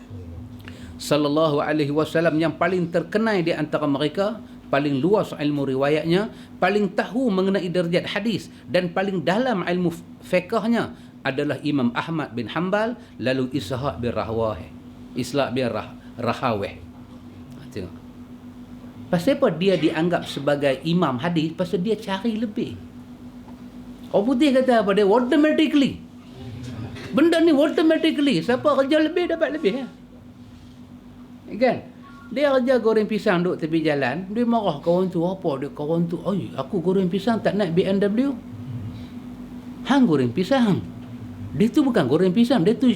Speaker 1: sallallahu alaihi wasallam yang paling terkenal di antara mereka, paling luas ilmu riwayatnya, paling tahu mengenai derajat hadis dan paling dalam ilmu fiqhnya adalah Imam Ahmad bin Hanbal, lalu Ishaq bin Rahawih. Tengok. Pasal apa dia dianggap sebagai imam hadis? Pasal dia cari lebih. Orang putih kata apa dia? Automatically. Benda ni automatically. Siapa kerja lebih dapat lebih. Kan? Dia kerja goreng pisang duduk tepi jalan. Dia marah kawan tu. Apa dia kawan tu? Aku goreng pisang tak naik BMW. Hang goreng pisang. Dia tu bukan goreng pisang, dia tu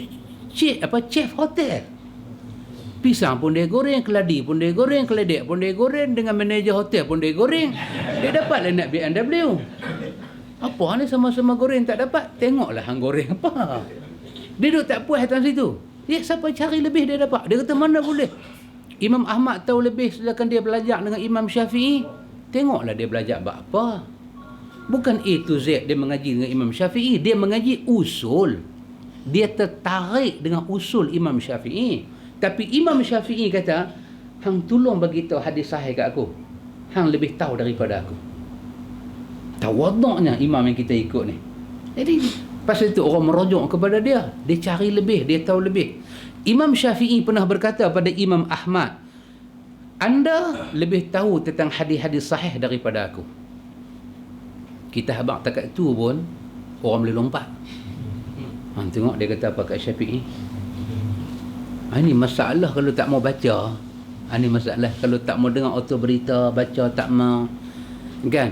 Speaker 1: chef hotel. Pisang pun dia goreng, keladi pun dia goreng, keledek pun dia goreng, dengan manager hotel pun dia goreng. Dia dapatlah nak BMW. Apa ni sama-sama goreng tak dapat? Tengoklah hang goreng apa. Dia duduk tak puas atas situ. Dia siapa cari lebih dia dapat. Dia kata mana boleh. Imam Ahmad tahu lebih sedangkan dia belajar dengan Imam Syafi'i. Tengoklah dia belajar apa. Bukan A to Z dia mengaji dengan Imam Syafi'i. Dia mengaji usul. Dia tertarik dengan usul Imam Syafi'i. Tapi Imam Syafi'i kata, hang tolong bagi tahu hadis sahih kat aku. Hang lebih tahu daripada aku. Tawaduknya imam yang kita ikut ni. Jadi, pasal itu orang merujuk kepada dia. Dia cari lebih, dia tahu lebih. Imam Syafi'i pernah berkata pada Imam Ahmad, anda lebih tahu tentang hadis-hadis sahih daripada aku. Kita habaq takat tu pun orang boleh lompat. Tengok dia kata apa kat Syafi'i. Ini masalah kalau tak mau baca. Ini masalah kalau tak mau dengar auto berita, baca tak mau. Kan?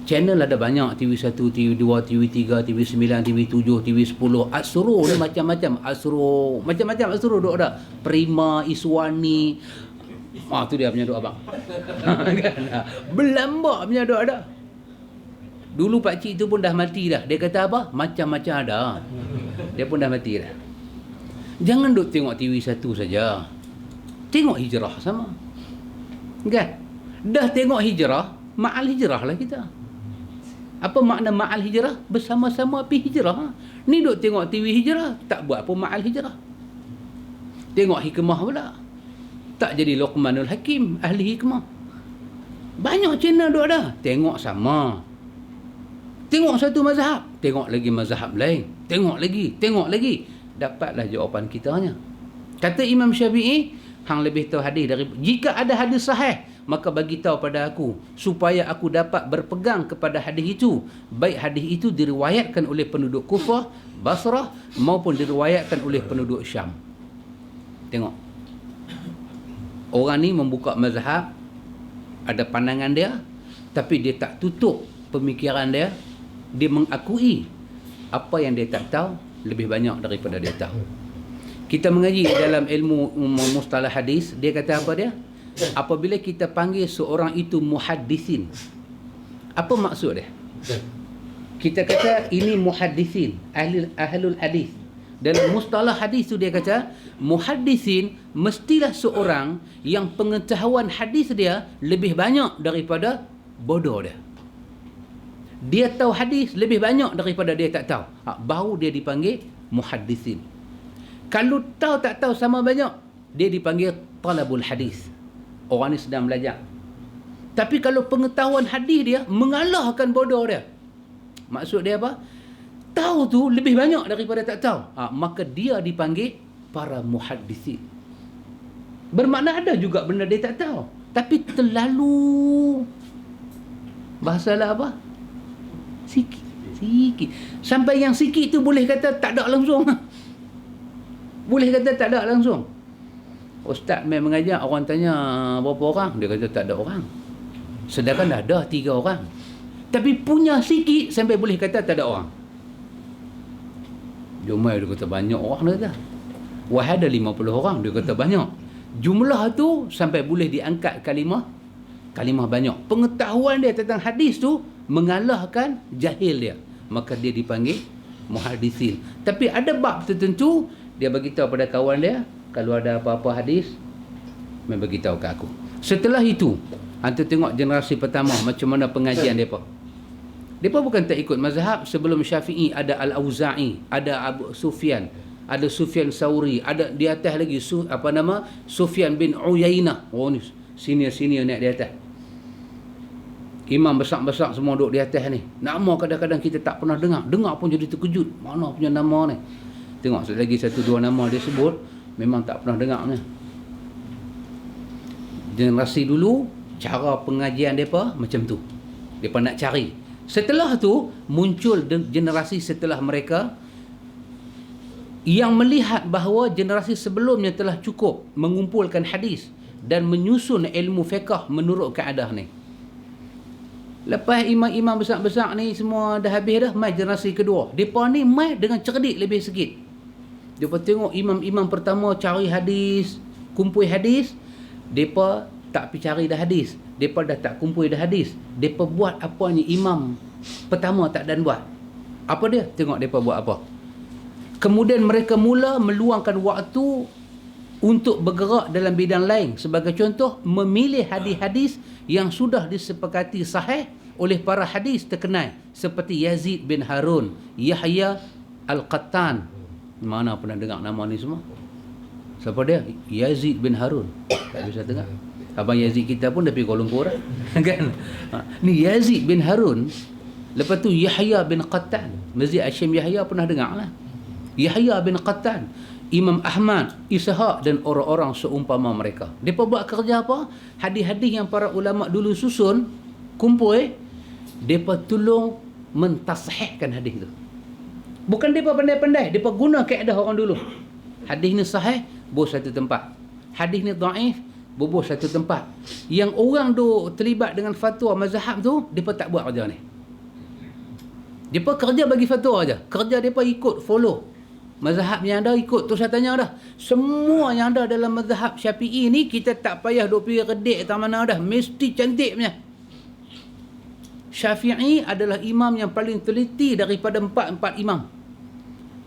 Speaker 1: Channel ada banyak, TV1, TV2, TV3, TV9, TV7, TV10. Asro ni macam-macam. Asro duk ada. Prima, Iswani. Tu dia punya duk abang. Kan? Belambak punya duk ada. Dulu pakcik tu pun dah mati dah. Dia kata apa? Macam-macam ada. Dia pun dah mati dah. Jangan duk tengok TV1 saja. Tengok hijrah sama. Kan? Dah tengok hijrah, ma'al hijrah lah kita. Apa makna ma'al hijrah? Bersama-sama pergi hijrah. Ni duk tengok TV hijrah, tak buat apa ma'al hijrah. Tengok hikmah pula. Tak jadi Luqmanul Hakim, ahli hikmah. Banyak channel duk ada. Tengok sama. Tengok satu mazhab, tengok lagi mazhab lain. Tengok lagi. Dapatlah jawapan kitanya. Kata Imam Syafi'i, hang lebih tahu hadis dari jika ada hadis sahih, maka bagi tahu pada aku supaya aku dapat berpegang kepada hadis itu, baik hadis itu diriwayatkan oleh penduduk Kufah, Basrah maupun diriwayatkan oleh penduduk Syam. Tengok. Orang ni membuka mazhab, ada pandangan dia, tapi dia tak tutup pemikiran dia. Dia mengakui apa yang dia tak tahu lebih banyak daripada dia tahu. Kita mengaji dalam ilmu mustalah hadis, dia kata apa dia? Apabila kita panggil seorang itu muhaddisin, apa maksud dia? Kita kata ini muhaddisin, ahlul hadis. Dalam mustalah hadis tu dia kata muhaddisin mestilah seorang yang pengetahuan hadis dia lebih banyak daripada bodoh dia. Dia tahu hadis lebih banyak daripada dia tak tahu. Baru dia dipanggil muhaddisin. Kalau tahu tak tahu sama banyak, dia dipanggil talabul hadis. Orang ni sedang belajar. Tapi kalau pengetahuan hadis dia mengalahkan bodoh dia. Maksud dia apa? Tahu tu lebih banyak daripada tak tahu. Maka dia dipanggil para muhaddisin. Bermakna ada juga benda dia tak tahu. Tapi terlalu bahasalah apa? Sikit. Sampai yang sikit tu boleh kata tak ada langsung. Boleh kata tak ada langsung. Ustaz main mengajar, orang tanya berapa orang? Dia kata tak ada orang. Sedangkan dah ada 3 orang. Tapi punya sikit sampai boleh kata tak ada orang. Jumai dia kata banyak orang dia kata. Wah ada 50 orang, dia kata banyak. Jumlah tu sampai boleh diangkat kalimah banyak. Pengetahuan dia tentang hadis tu mengalahkan jahil dia. Maka dia dipanggil muhaddisin. Tapi ada bab tertentu Dia beritahu pada kawan dia, kalau ada apa-apa hadis, mai beritahu ke aku. Setelah itu, antu tengok generasi pertama macam mana pengajian depa. Depa bukan tak ikut mazhab. Sebelum Syafi'i ada Al-Auza'i, ada Abu Sufyan, ada Sufyan Sauri, ada di atas lagi Sufyan bin Uyainah. Oh ni senior naik di atas. Imam besar-besar semua duduk di atas ni. Nama kadang-kadang kita tak pernah dengar. Dengar pun jadi terkejut. Mana punya nama ni? Tengok lagi satu dua nama dia sebut, memang tak pernah dengar ni. Generasi dulu, cara pengajian mereka macam tu. Mereka nak cari. Setelah tu, muncul generasi setelah mereka yang melihat bahawa generasi sebelumnya telah cukup mengumpulkan hadis dan menyusun ilmu fiqh menurut kaedah ni. Lepas imam-imam besar-besar ni semua dah habis dah, mai generasi kedua. Mereka ni mai dengan cerdik lebih sikit. Mereka tengok imam-imam pertama cari hadis, kumpul hadis. Mereka tak pergi cari dah hadis. Mereka dah tak kumpul dah hadis. Mereka buat apa ni imam pertama tak dan buat. Apa dia? Tengok mereka buat apa. Kemudian mereka mula meluangkan waktu untuk bergerak dalam bidang lain. Sebagai contoh, memilih hadis-hadis yang sudah disepakati sahih oleh para hadis terkenal seperti Yazid bin Harun, Yahya Al-Qattan. Mana pernah dengar nama ni semua? Siapa dia? Yazid bin Harun. Tak bisa dengar. Abang Yazid kita pun dah pergi Kuala Lumpur kan? Ni Yazid bin Harun. Lepas tu Yahya bin Qattan. Masjid Hashim Yahya pernah dengar lah. Yahya bin Qattan, Imam Ahmad, Ishaq dan orang-orang seumpama mereka. Mereka buat kerja apa? Hadis-hadis yang para ulama dulu susun, kumpul, mereka tolong mentasahihkan hadis tu. Bukan mereka pandai-pandai, mereka guna kaedah orang dulu. Hadis ni sahih, bos satu tempat. Hadis ni dhaif, bubuh satu tempat. Yang orang tu terlibat dengan fatwa mazhab tu, mereka tak buat kerja ni. Mereka kerja bagi fatwa aja. Kerja mereka ikut, follow. Mazhab yang ada ikut. Tu saya tanya dah. Semua yang ada dalam mazhab Syafi'i ni, kita tak payah duk pergi kedik tak mana dah. Mesti cantik punya. Syafi'i adalah imam yang paling teliti daripada empat imam.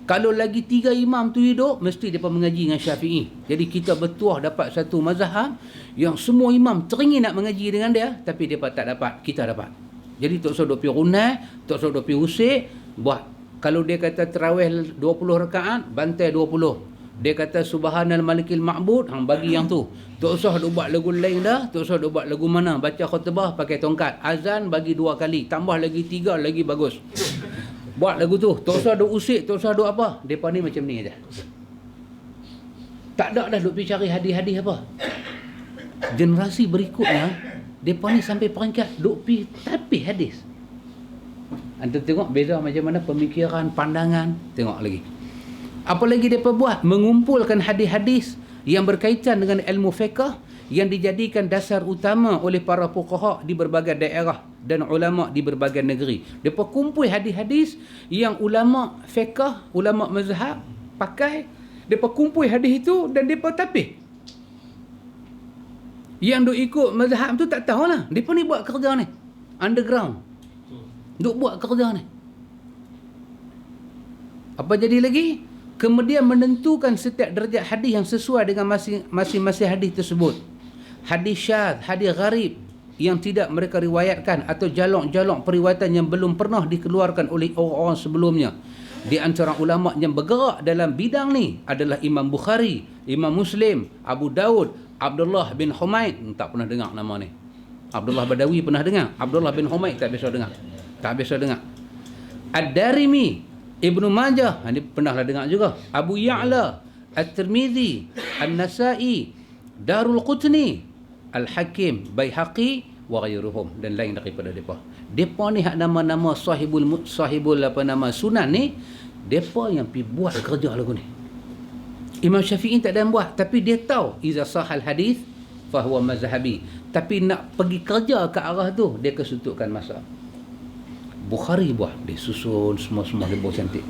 Speaker 1: Kalau lagi 3 imam tu hidup, mesti mereka mengaji dengan Syafi'i. Jadi kita bertuah dapat satu mazhab yang semua imam teringin nak mengaji dengan dia, tapi mereka tak dapat. Kita dapat. Jadi tak usah duk pergi runai, tak usah duk pergi usik, buat. Kalau dia kata tarawih 20 rakaat, bantai 20. Dia kata subhanal malikil ma'bud, hang bagi yang tu. Tak usah duk buat lagu lain dah, tak usah duk buat lagu mana. Baca khutbah pakai tongkat. Azan bagi 2 kali, tambah lagi 3 lagi bagus. Buat lagu tu, tak usah duk usik, tak usah duk apa. Depa ni macam ni aja. Tak ada dah duk pergi cari hadis-hadis apa. Generasi berikutnya, depa ni sampai peringkat duk pergi tapi hadis. Anda tengok beza macam mana pemikiran, pandangan. Tengok lagi. Apa lagi mereka buat? Mengumpulkan hadis-hadis yang berkaitan dengan ilmu fiqh yang dijadikan dasar utama oleh para fuqaha di berbagai daerah dan ulama di berbagai negeri. Mereka kumpul hadis-hadis yang ulama fiqh, ulama mazhab pakai. Mereka kumpul hadis itu dan mereka tapis. Yang duk ikut mazhab tu tak tahulah. Mereka ni buat kerja ni. Underground. Duk buat kerja ni. Apa jadi lagi? Kemudian menentukan setiap derajat hadis yang sesuai dengan masing-masing hadis tersebut. Hadis syadz, hadis gharib yang tidak mereka riwayatkan atau jalok-jalok periwayatan yang belum pernah dikeluarkan oleh orang-orang sebelumnya. Di antara ulama yang bergerak dalam bidang ni adalah Imam Bukhari, Imam Muslim, Abu Daud, Abdullah bin Humaid. Tak pernah dengar nama ni. Abdullah Badawi pernah dengar. Abdullah bin Humaid tak biasa dengar. Tak biasa dengar. Ad-Darimi, Ibnu Majah, ini pernahlah dengar juga. Abu Ya'la, At-Tirmizi, An-Nasa'i, Darul Qutni, Al-Hakim, Baihaqi wa ghairuhum, dan lain daripada depa. Depa ni hak nama-nama sahibul sunan ni, depa yang pi buat kerja lagu ni. Imam Syafi'i tak ada yang buat, tapi dia tahu iza sahal hadis fa huwa mazhabi. Tapi nak pergi kerja ke arah tu, dia kesutupkan masa. Bukhari buat, dia susun semua-semua dia buat cantik.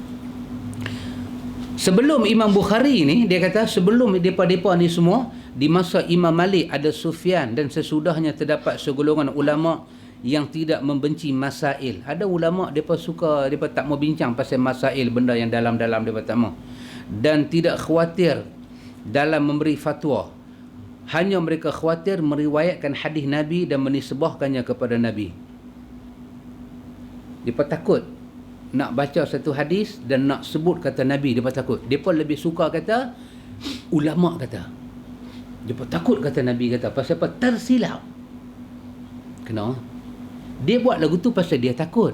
Speaker 1: Sebelum Imam Bukhari ni, dia kata sebelum depa-depa ni semua, di masa Imam Malik ada Sufyan dan sesudahnya terdapat segolongan ulama yang tidak membenci masail. Ada ulama depa suka, depa tak mau bincang pasal masail, benda yang dalam-dalam depa tak mau. dan tidak khawatir dalam memberi fatwa. Hanya mereka khawatir meriwayatkan hadis Nabi dan menisbahkannya kepada Nabi. Mereka takut nak baca satu hadis dan nak sebut kata Nabi. Mereka takut. Mereka lebih suka kata ulama kata. Mereka takut kata Nabi kata. Pasal apa? Tersilap. Kenapa? Dia buat lagu tu pasal dia takut.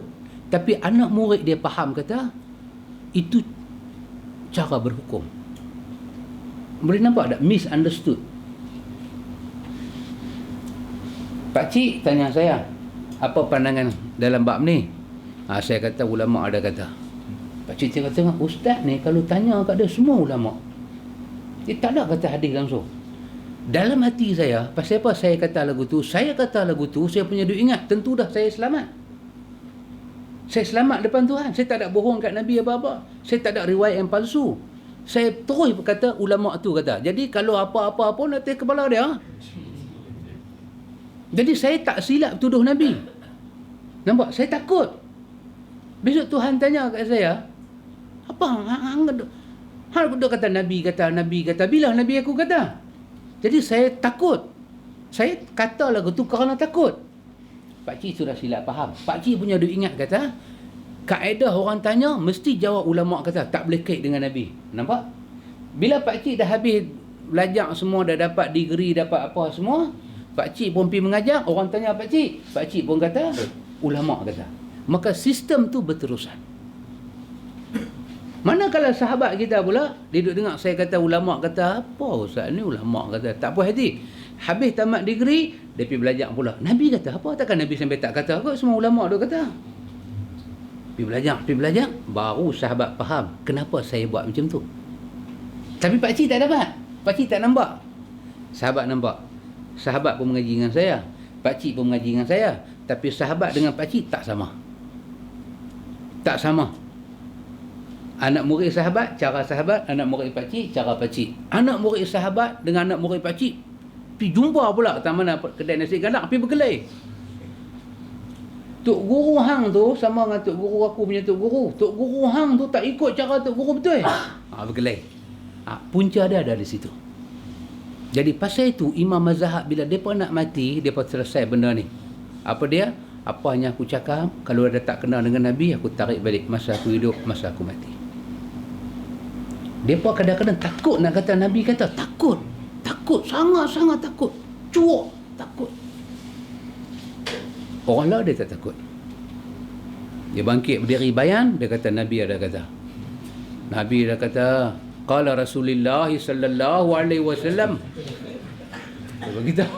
Speaker 1: Tapi anak murid dia faham kata itu cara berhukum. Boleh nampak tak? Misunderstood. Pakcik tanya saya, apa pandangan dalam bab ni? Saya kata ulama ada kata. Pakcik tengok-tengok, ustaz ni kalau tanya kat dia semua ulama. Dia tak ada kata hadis langsung. Dalam hati saya, pasal apa saya kata lagu tu? Saya kata lagu tu, saya punya duk ingat, tentu dah saya selamat. Saya selamat depan Tuhan. Saya tak ada bohong kat Nabi apa-apa. Saya tak ada riwayat yang palsu. Saya terus berkata ulama tu kata. Jadi kalau apa-apa pun atas kepala dia. Jadi saya tak silap tuduh Nabi. Nampak? Saya takut. Besok Tuhan tanya kat saya, apa? Hang kata Nabi kata. Bila Nabi aku kata? Jadi saya takut. Saya kata lagu tu kerana takut. Pakcik sudah silap faham. Pakcik punya duk ingat kata, kaedah orang tanya, mesti jawab ulama kata. Tak boleh kait dengan Nabi. Nampak? Bila pakcik dah habis belajar semua, dah dapat degree, dapat apa semua, pakcik pun pergi mengajar, orang tanya pakcik pun kata, ulama kata. Maka sistem tu berterusan. Manakala sahabat kita pula, dia duduk dengar saya kata ulama kata, apa ustaz ni ulama kata, tak puas hati. Habis tamat degree, dia pergi belajar pula. Nabi kata apa? Takkan Nabi sampai tak kata kot, semua ulama dia kata. Pergi belajar, baru sahabat faham kenapa saya buat macam tu. Tapi pakcik tak dapat. Pakcik tak nampak. Sahabat nampak. Sahabat pun mengaji dengan saya, pakcik pun mengaji dengan saya, tapi sahabat dengan pakcik tak sama. Tak sama. Anak murid sahabat, cara sahabat. Anak murid pakcik, cara pakcik. Anak murid sahabat dengan anak murid pakcik pergi jumpa pula kat mana kedai nasi ganak, pergi bergelai. Tok guru hang tu sama dengan tok guru aku punya tok guru. Tok guru hang tu tak ikut cara tok guru betul. Bergelai. Punca dia ada di situ. Jadi pasal itu imam mazhab bila depa nak mati, depa selesai benda ni. Apa dia? Apa yang aku cakap, kalau ada tak kenal dengan Nabi, aku tarik balik masa aku hidup, masa aku mati. Depa kadang-kadang takut nak kata Nabi kata, takut, sangat-sangat takut. Cuak, takut. Orang lain dia tak takut. Dia bangkit berdiri bayan, dia kata Nabi ada kata. Nabi ada kata, qala Rasulullah sallallahu alaihi wasallam. Begitu.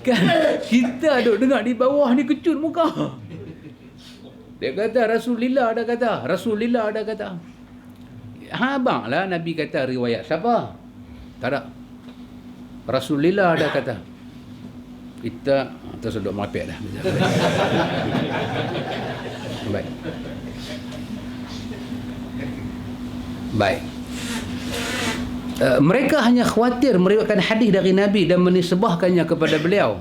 Speaker 1: Kan kita duk dengar di bawah ni kecut muka. Dia kata Rasulullah ada kata. Rasulullah ada kata. Abanglah Nabi kata riwayat siapa? Tak ada. Rasulullah ada kata. Kita terus duduk merapik dah. Baik. Mereka hanya khawatir meriwayatkan hadis dari Nabi dan menisbahkannya kepada beliau.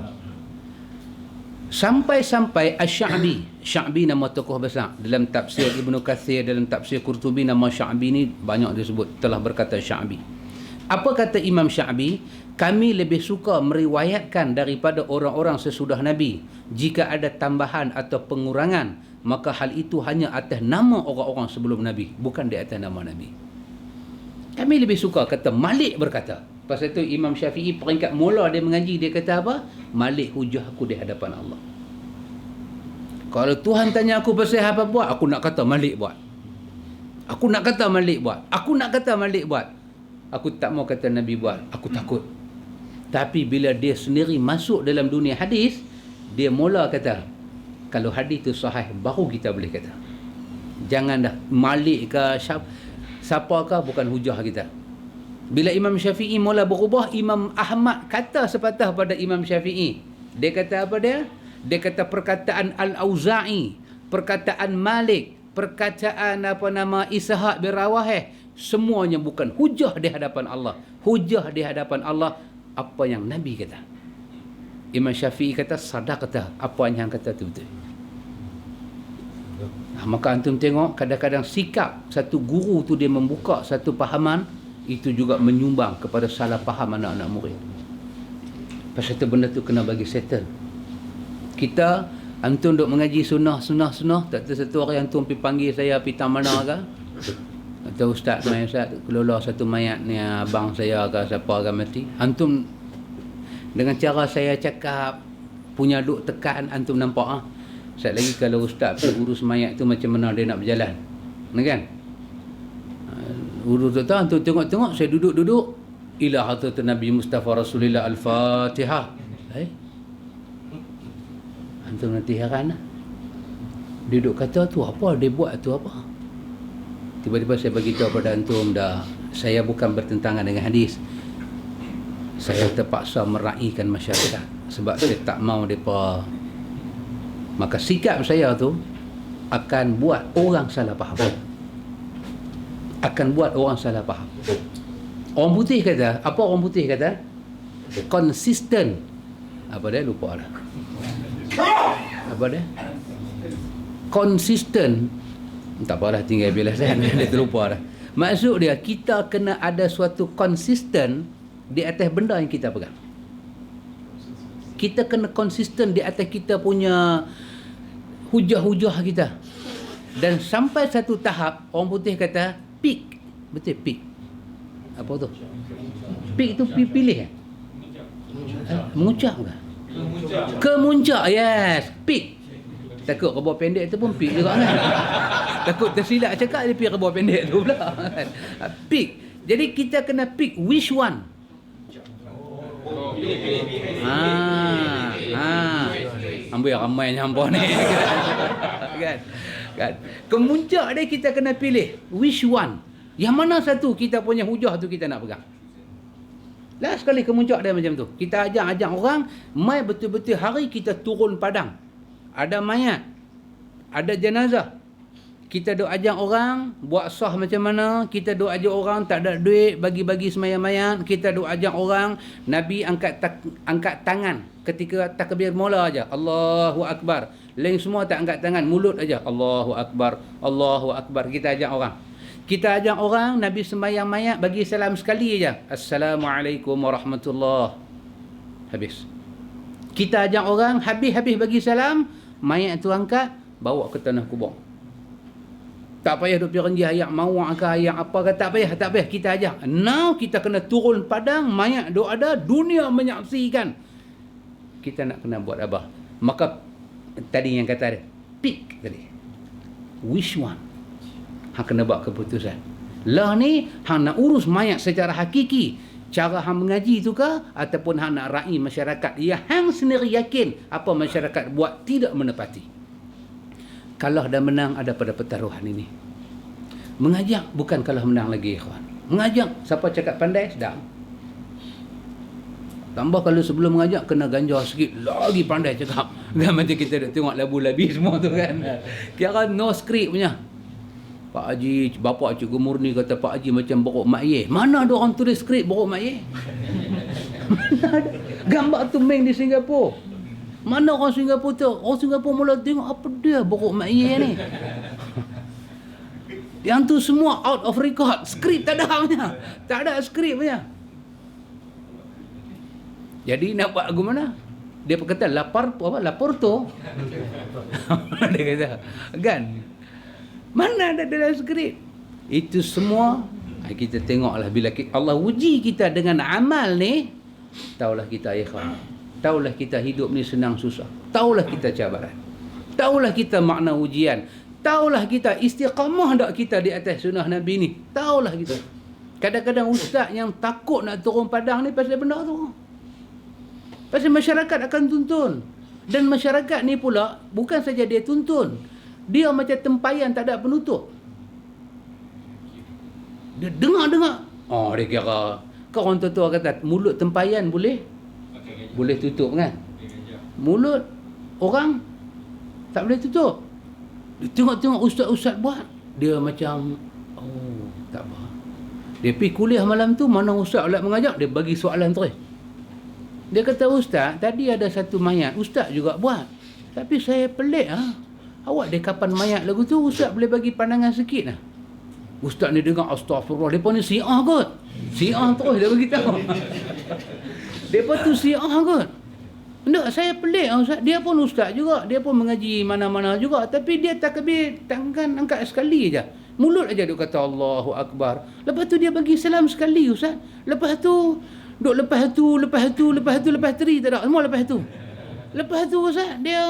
Speaker 1: Sampai-sampai Sya'bi nama tokoh besar dalam tafsir Ibnu Katsir, dalam tafsir Qurtubi, nama Sya'bi ni banyak disebut, telah berkata Sya'bi. Apa kata Imam Sya'bi? Kami lebih suka meriwayatkan daripada orang-orang sesudah Nabi. Jika ada tambahan atau pengurangan, maka hal itu hanya atas nama orang-orang sebelum Nabi, bukan di atas nama Nabi. Kami lebih suka, kata Malik berkata. Pasal itu Imam Syafi'i peringkat mula dia mengaji, dia kata apa? Malik hujah aku di hadapan Allah. Kalau Tuhan tanya aku pasal apa buat, aku nak kata Malik buat. Aku nak kata Malik buat. Aku nak kata Malik buat. Aku tak mau kata Nabi buat. Aku takut. Tapi bila dia sendiri masuk dalam dunia hadis, dia mula kata, kalau hadis itu sahih, baru kita boleh kata. Jangan dah Malik ke siapakah, bukan hujah kita. Bila Imam Syafi'i mula berubah, Imam Ahmad kata sepatah pada Imam Syafi'i. Dia kata apa dia? Dia kata perkataan Al-Auza'i, perkataan Malik, perkataan Ishaq bin Rawahih, semuanya bukan hujah di hadapan Allah. Hujah di hadapan Allah apa yang Nabi kata. Imam Syafi'i kata sadaq kata, apa yang hang kata tu betul. Maka antum tengok kadang-kadang sikap satu guru tu dia membuka satu fahaman, itu juga menyumbang kepada salah faham anak-anak murid. Pasal tu benda tu kena bagi settle. Kita, antum duk mengaji sunnah, tak ada satu orang antum pergi panggil saya pergi mana ke? Atau ustaz, ustaz kelola satu mayat ni abang saya ke siapa akan mati. Antum dengan cara saya cakap punya duk tekan, antum nampak Sekali lagi kalau ustaz urus mayat tu macam mana dia nak berjalan. Kan? Urus tu antum tengok-tengok saya duduk-duduk ila hadrat Nabi Mustafa Rasulullah Al-Fatihah. Antum nanti heran. Dia duduk kata tu apa, dia buat tu apa. Tiba-tiba saya bagi tahu pada antum dah, saya bukan bertentangan dengan hadis. Saya terpaksa meraihkan masyarakat sebab saya tak mau depa. Maka sikap saya tu akan buat orang salah faham. Orang putih kata, apa orang putih kata? Konsisten. Apa dia? Lupa dah. Apa dia? Konsisten. Tak apalah, tinggal bilas kan. Dia terlupa dah. Maksud dia, kita kena ada suatu konsisten di atas benda yang kita pegang. Kita kena konsisten di atas kita punya hujah-hujah kita. Dan sampai satu tahap, orang putih kata peak. Betul, peak. Apa tu? Peak tu pilih. Mengucap ke? Kemuncak, yes. Peak. Takut rebah pendek tu pun peak juga kan. Takut tersilap cakap dia pergi rebah pendek tu pula. Peak. Jadi kita kena pick which one. Ambil ramai nyampur ni. Kan? Kemuncak dia kita kena pilih which one. Yang mana satu kita punya hujah tu kita nak pegang. Last sekali kemuncak dia macam tu. Kita ajak orang, mai betul-betul hari kita turun padang. Ada mayat, ada jenazah. Kita duk ajak orang buat sah macam mana, kita duk ajak orang tak ada duit bagi-bagi semayang mayat, kita duk ajak orang Nabi angkat tangan ketika takbir mula aja, Allahu Akbar. Lain semua tak angkat tangan, mulut aja Allahu Akbar, Allahu Akbar. Kita ajak orang Nabi sembahyang mayat bagi salam sekali aja, Assalamualaikum warahmatullahi. Habis. Kita ajak orang habis bagi salam, mayat tu angkat bawa ke tanah kubur. Tak payah duk pergi ayat mawak ke ayat apa ke, tak payah kita ajak. Now kita kena turun padang, mayat duk ada, dunia menyaksikan. Kita nak kena buat apa? Maka tadi yang kata dia, pick tadi. Which one? Hang kena buat keputusan. Lah ni hang nak urus mayat secara hakiki. Cara hang mengaji tu ke ataupun hang nak raih masyarakat yang hang sendiri yakin apa masyarakat buat tidak menepati. Kalah dan menang ada pada pertaruhan ini. Mengajak bukan kalah menang lagi, ikhwan. Mengajak, siapa cakap pandai, sedang. Tambah kalau sebelum mengajak, kena ganja sikit, lagi pandai cakap. Kan macam kita tengok labu-labi semua tu kan. Kira no script punya. Pak Haji, bapa Cikgu Murni kata Pak Haji macam Borok Mak Ye. Mana ada orang tulis skrip Borok Mak Ye? Mana ada? Gambar tu main di Singapura. Mana orang Singapura tu? Orang Singapura mula tengok apa dia Borok Mak Ye ni. Yang tu semua out of record. Skrip tak ada punya. Tak ada skrip punya. Jadi nak buat lagu mana? Dia kata Laporto. Dia kata, kan? Mana ada dalam skrip? Itu semua kita tengoklah bila Allah uji kita dengan amal ni, taulah kita ikhwan. Taulah kita hidup ni senang susah. Taulah kita cabaran. Taulah kita makna ujian. Taulah kita istiqamah tak kita di atas sunnah Nabi ni. Taulah kita. Kadang-kadang ustaz yang takut nak turun padang ni pasal benda tu. Pasal masyarakat akan tuntun. Dan masyarakat ni pula bukan saja dia tuntun. Dia macam tempayan tak ada penutup. Dia dengar. Oh, dia kira. Kau orang tua kata, mulut tempayan boleh tutup kan? Mulut orang tak boleh tutup. Dia tengok ustaz-ustaz buat. Dia macam, tak apa. Dia pergi kuliah malam tu, mana ustaz nak mengajak, dia bagi soalan terus. Dia kata, ustaz, tadi ada satu mayat. Ustaz juga buat. Tapi saya pelik awak dekapan mayat lagu tu, ustaz boleh bagi pandangan sikit lah. Ustaz ni dengar astagfirullah, depa ni Syiah kot. Syiah terus dia bagi tahu. Depa tu Syiah kot. Tak, saya pelik ustaz. Dia pun ustaz juga, dia pun mengaji mana-mana juga, tapi dia takbir tangan angkat sekali aja. Mulut aja dia kata Allahu Akbar. Lepas tu dia bagi salam sekali ustaz. Lepas tu lepas teri tak ada. Semua lepas tu. Lepas tu ustaz dia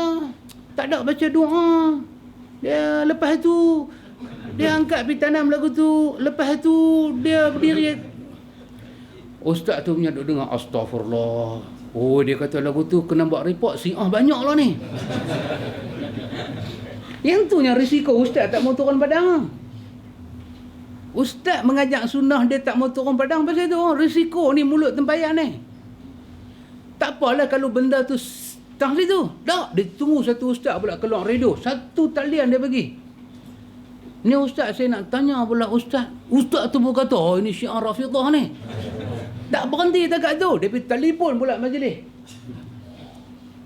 Speaker 1: tak ada baca doa. Dia lepas tu dia angkat pergi tanam lagu tu. Lepas tu dia berdiri. Ustaz tu punya duk dengar astagfirullah. Oh, dia kata lagu tu kena buat report Syiah banyak lah ni. Yang tu yang risiko ustaz tak mau turun padang. Ustaz mengajak sunnah dia tak mau turun padang pasal tu. Risiko ni mulut tempayan ni. Tak apalah kalau benda tu tang situ. Tak, dia tunggu satu ustaz pula keluar radio. Satu talian dia bagi. Ni ustaz saya nak tanya pula ustaz. Ustaz tu pun kata, oh ini Syiah Rafidah ni. Tak berhenti dekat tu. Dia pergi telefon pula majlis.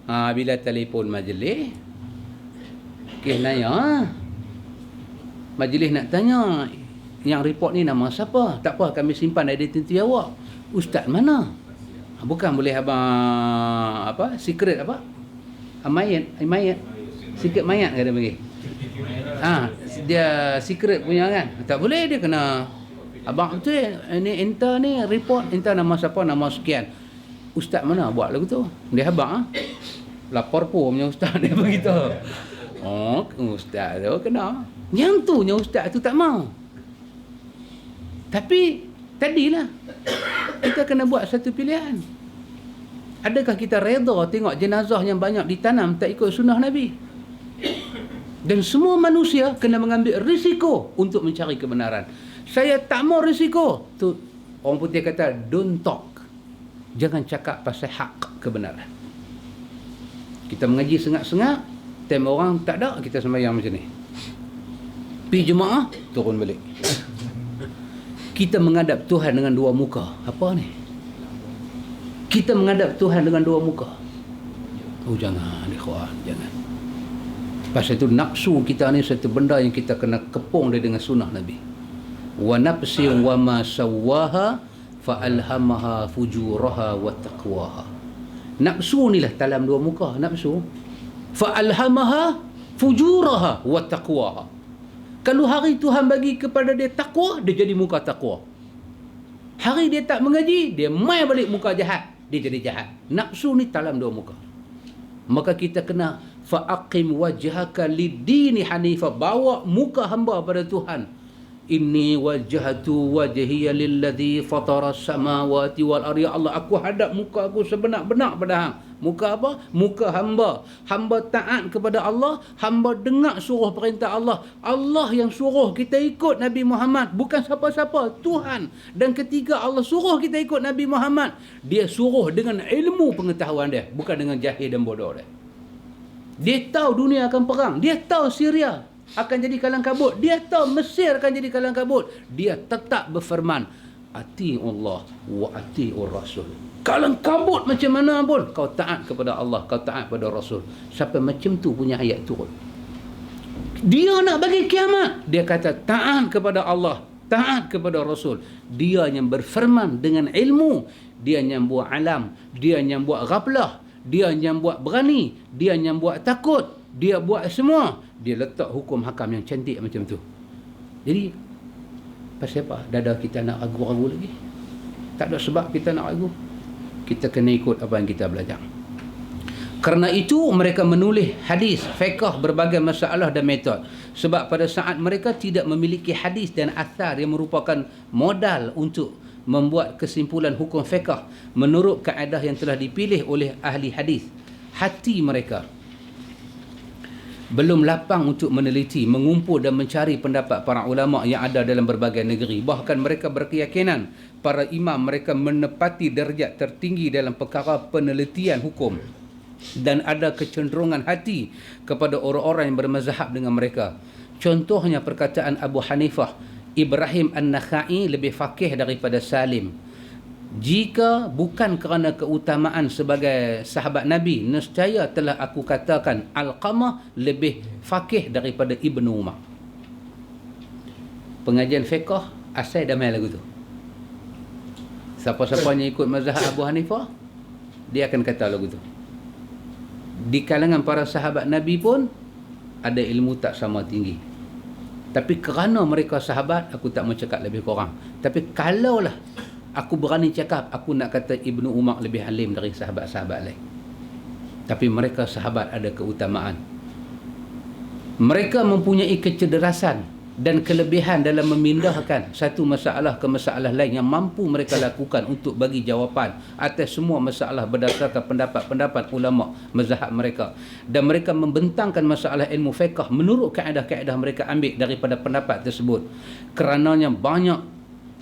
Speaker 1: Bila telefon majlis, kes nanya. Majlis nak tanya, yang report ni nama siapa? Tak apa, kami simpan identiti awak. Ustaz mana? Bukan boleh abang secret apa? Mayat. Secret mayat kata bagi. Dia secret punya kan. Tak boleh, dia kena abang tu ni enter ni report, enter nama siapa, nama sekian. Ustaz mana buat lagu tu? Dia abang lapor pun punya ustaz dia begitu. Oh, ustaz tu kena. Yang tu nya ustaz tu tak mau. Tapi tadilah kita kena buat satu pilihan. Adakah kita reda tengok jenazah yang banyak ditanam tak ikut sunnah Nabi? Dan semua manusia kena mengambil risiko untuk mencari kebenaran. Saya tak mau risiko. Tu orang putih kata don't talk. Jangan cakap pasal hak kebenaran. Kita mengaji sengak-sengak, time orang tak ada, kita sembahyang macam ni. Pergi jemaah, turun balik. Kita menghadap Tuhan dengan dua muka. Apa ni? Kita menghadap Tuhan dengan dua muka. Oh jangan, ikhwan, jangan. Pasal itu nafsu kita ni satu benda yang kita kena kepung dia dengan sunnah Nabi. Wa nafsi wa ma sawwaha fa alhamaha fujuraha wa taqwaha. Nafsu ni lah dalam dua muka, nafsu. Fa alhamaha fujuraha wa taqwaha. Kalau hari Tuhan bagi kepada dia takwa, dia jadi muka takwa. Hari dia tak mengaji, dia mai balik muka jahat, dia jadi jahat. Nafsu ni dalam dua muka. Maka kita kena fa'aqim wajhaka lid-dini hanifa, bawa muka hamba pada Tuhan. Inni wajjahtu wajhiya lilladzi fatara samawati wal ardi. Ya Allah, aku hadap muka aku sebenar-benar pada hang. Muka apa? Muka hamba. Hamba taat kepada Allah, hamba dengar suruh perintah Allah. Allah yang suruh kita ikut Nabi Muhammad, bukan siapa-siapa, Tuhan. Dan ketika Allah suruh kita ikut Nabi Muhammad, dia suruh dengan ilmu pengetahuan dia, bukan dengan jahil dan bodoh dia. Dia tahu dunia akan perang, dia tahu Syria akan jadi kalang kabut, dia tahu Mesir akan jadi kalang kabut. Dia tetap berfirman, ati'ullah wa ati'ur rasul. Kalang kabut macam mana pun, kau taat kepada Allah, kau taat kepada Rasul. Sampai macam tu punya ayat turun. Dia nak bagi kiamat, dia kata taat kepada Allah, taat kepada Rasul. Dia yang berfirman dengan ilmu, dia yang buat alam, dia yang buat ghaflah, dia yang buat berani, dia yang buat takut, dia buat semua. Dia letak hukum hakam yang cantik macam tu. Jadi pasal apa dada kita nak ragu-ragu lagi? Tak ada sebab kita nak ragu. Kita kena ikut apa yang kita belajar. Kerana itu mereka menulis hadis, fiqh, berbagai masalah dan metod. Sebab pada saat mereka tidak memiliki hadis dan athar yang merupakan modal untuk membuat kesimpulan hukum fiqh menurut kaedah yang telah dipilih oleh ahli hadis, hati mereka belum lapang untuk meneliti, mengumpul dan mencari pendapat para ulama yang ada dalam berbagai negeri. Bahkan mereka berkeyakinan para imam mereka menepati darjat tertinggi dalam perkara penelitian hukum dan ada kecenderungan hati kepada orang-orang yang bermazhab dengan mereka. Contohnya perkataan Abu Hanifah, Ibrahim An-Nakhai lebih faqih daripada Salim. Jika bukan kerana keutamaan sebagai sahabat Nabi, nescaya telah aku katakan Alqamah lebih faqih daripada Ibnu Umar. Pengajian fiqh asal dah main lagu tu. Siapa-siapanya ikut mazhab Abu Hanifah, dia akan kata lagu tu. Di kalangan para sahabat Nabi pun ada ilmu tak sama tinggi. Tapi kerana mereka sahabat, aku tak mau cakap lebih kurang. Tapi kalaulah aku berani cakap, aku nak kata Ibnu Umar lebih alim dari sahabat-sahabat lain. Tapi mereka sahabat ada keutamaan. Mereka mempunyai kecerdasan dan kelebihan dalam memindahkan satu masalah ke masalah lain yang mampu mereka lakukan untuk bagi jawapan atas semua masalah berdasarkan pendapat-pendapat ulama mazhab mereka. Dan mereka membentangkan masalah ilmu fiqh menurut kaedah-kaedah mereka ambil daripada pendapat tersebut. Kerananya banyak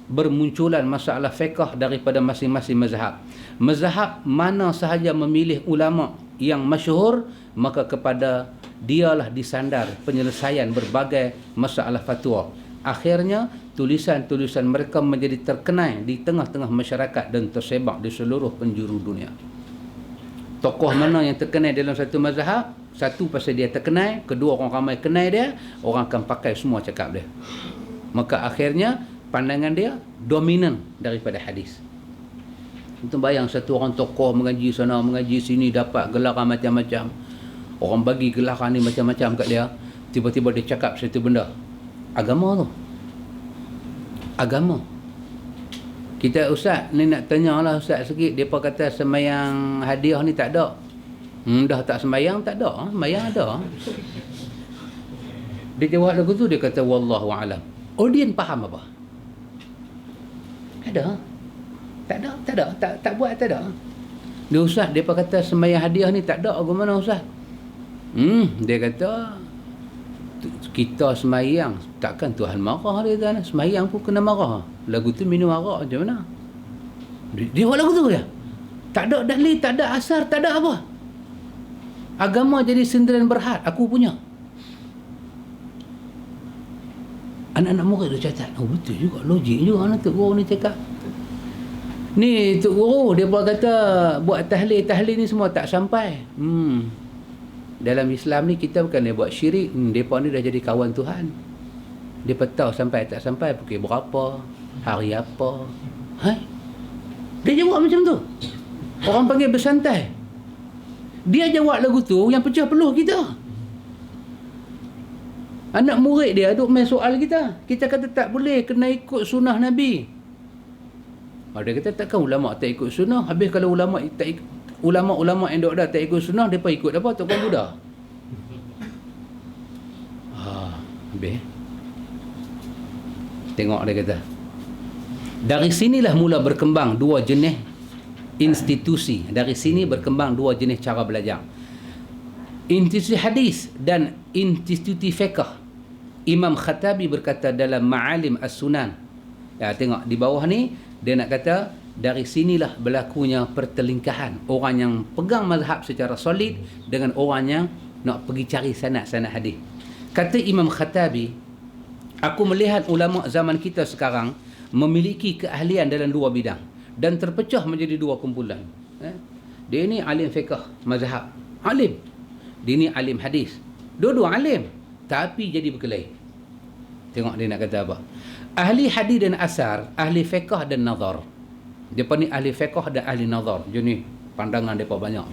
Speaker 1: bermunculan masalah fiqh daripada masing-masing mazhab. Mazhab mana sahaja memilih ulama yang masyhur, maka kepada dialah disandar penyelesaian berbagai masalah fatwa. Akhirnya tulisan-tulisan mereka menjadi terkenal di tengah-tengah masyarakat dan tersebar di seluruh penjuru dunia. Tokoh mana yang terkenal dalam satu mazhab, satu pasal dia terkenal, kedua orang ramai kenal dia, orang akan pakai semua cakap dia. Maka akhirnya pandangan dia dominan daripada hadis. Itu bayang satu orang tokoh mengaji sana, mengaji sini, dapat gelaran macam-macam. Orang bagi gelaran ni macam-macam kat dia. Tiba-tiba dia cakap satu benda. Agama tu. Agama. Kita ustaz ni nak tanya lah ustaz sikit. Dia pun kata sembahyang hadiah ni tak ada. Dah tak sembahyang tak ada. Sembahyang ada. Dia jawab lagu tu, dia kata wallahu alam. Audien faham apa? Ada. Tak ada, tak ada, tak buat, tak ada. Dia ustaz, dia pun kata sembahyang hadiah ni tak ada. Bagaimana ustaz? Dia kata kita sembahyang takkan Tuhan marah dia kan. Sembahyang pun kena marah. Lagu tu minum arak macam mana? Dia buat lagu tu je. Tak ada dalil, tak ada asar, tak ada apa. Agama jadi sindiran berhad. Aku punya. Anak-anak murid dia catat. Oh betul juga, logik juga anak Tok Guru ni cakap. Ni Tok Guru dia buat kata buat tahlil ni semua tak sampai. Dalam Islam ni kita bukan dia buat syirik. Mereka ni dah jadi kawan Tuhan. Dia tahu sampai tak sampai, pukul berapa, hari apa. Hai? Dia jawab macam tu. Orang panggil bersantai. Dia jawab lagu tu yang pecah peluh kita. Anak murid dia duk main soal kita. Kita kata tak boleh, kena ikut sunnah Nabi. Dia kata takkan ulama tak ikut sunnah. Habis kalau ulama tak ikut, ulama-ulama yang dok dah tak ikut sunnah, depa ikut apa? Tukang Buddha. Habis. Tengok dia kata. Dari sinilah mula berkembang dua jenis institusi. Dari sini berkembang dua jenis cara belajar. Institusi hadis dan institusi fiqh. Imam Khattabi berkata dalam Ma'alim As-Sunan. Ya, tengok di bawah ni dia nak kata dari sinilah berlakunya pertelingkahan orang yang pegang mazhab secara solid dengan orang yang nak pergi cari sanad-sanad hadis. Kata Imam Khattabi, aku melihat ulama zaman kita sekarang memiliki keahlian dalam dua bidang dan terpecah menjadi dua kumpulan. Dia ni alim fiqh mazhab, alim. Dia ni alim hadis. Dua-dua alim tapi jadi berkelahi. Tengok dia nak kata apa. Ahli hadis dan asar, ahli fiqh dan nazar. Depa ni ahli fiqh dan ahli nazar. Jadi pandangan depa banyak.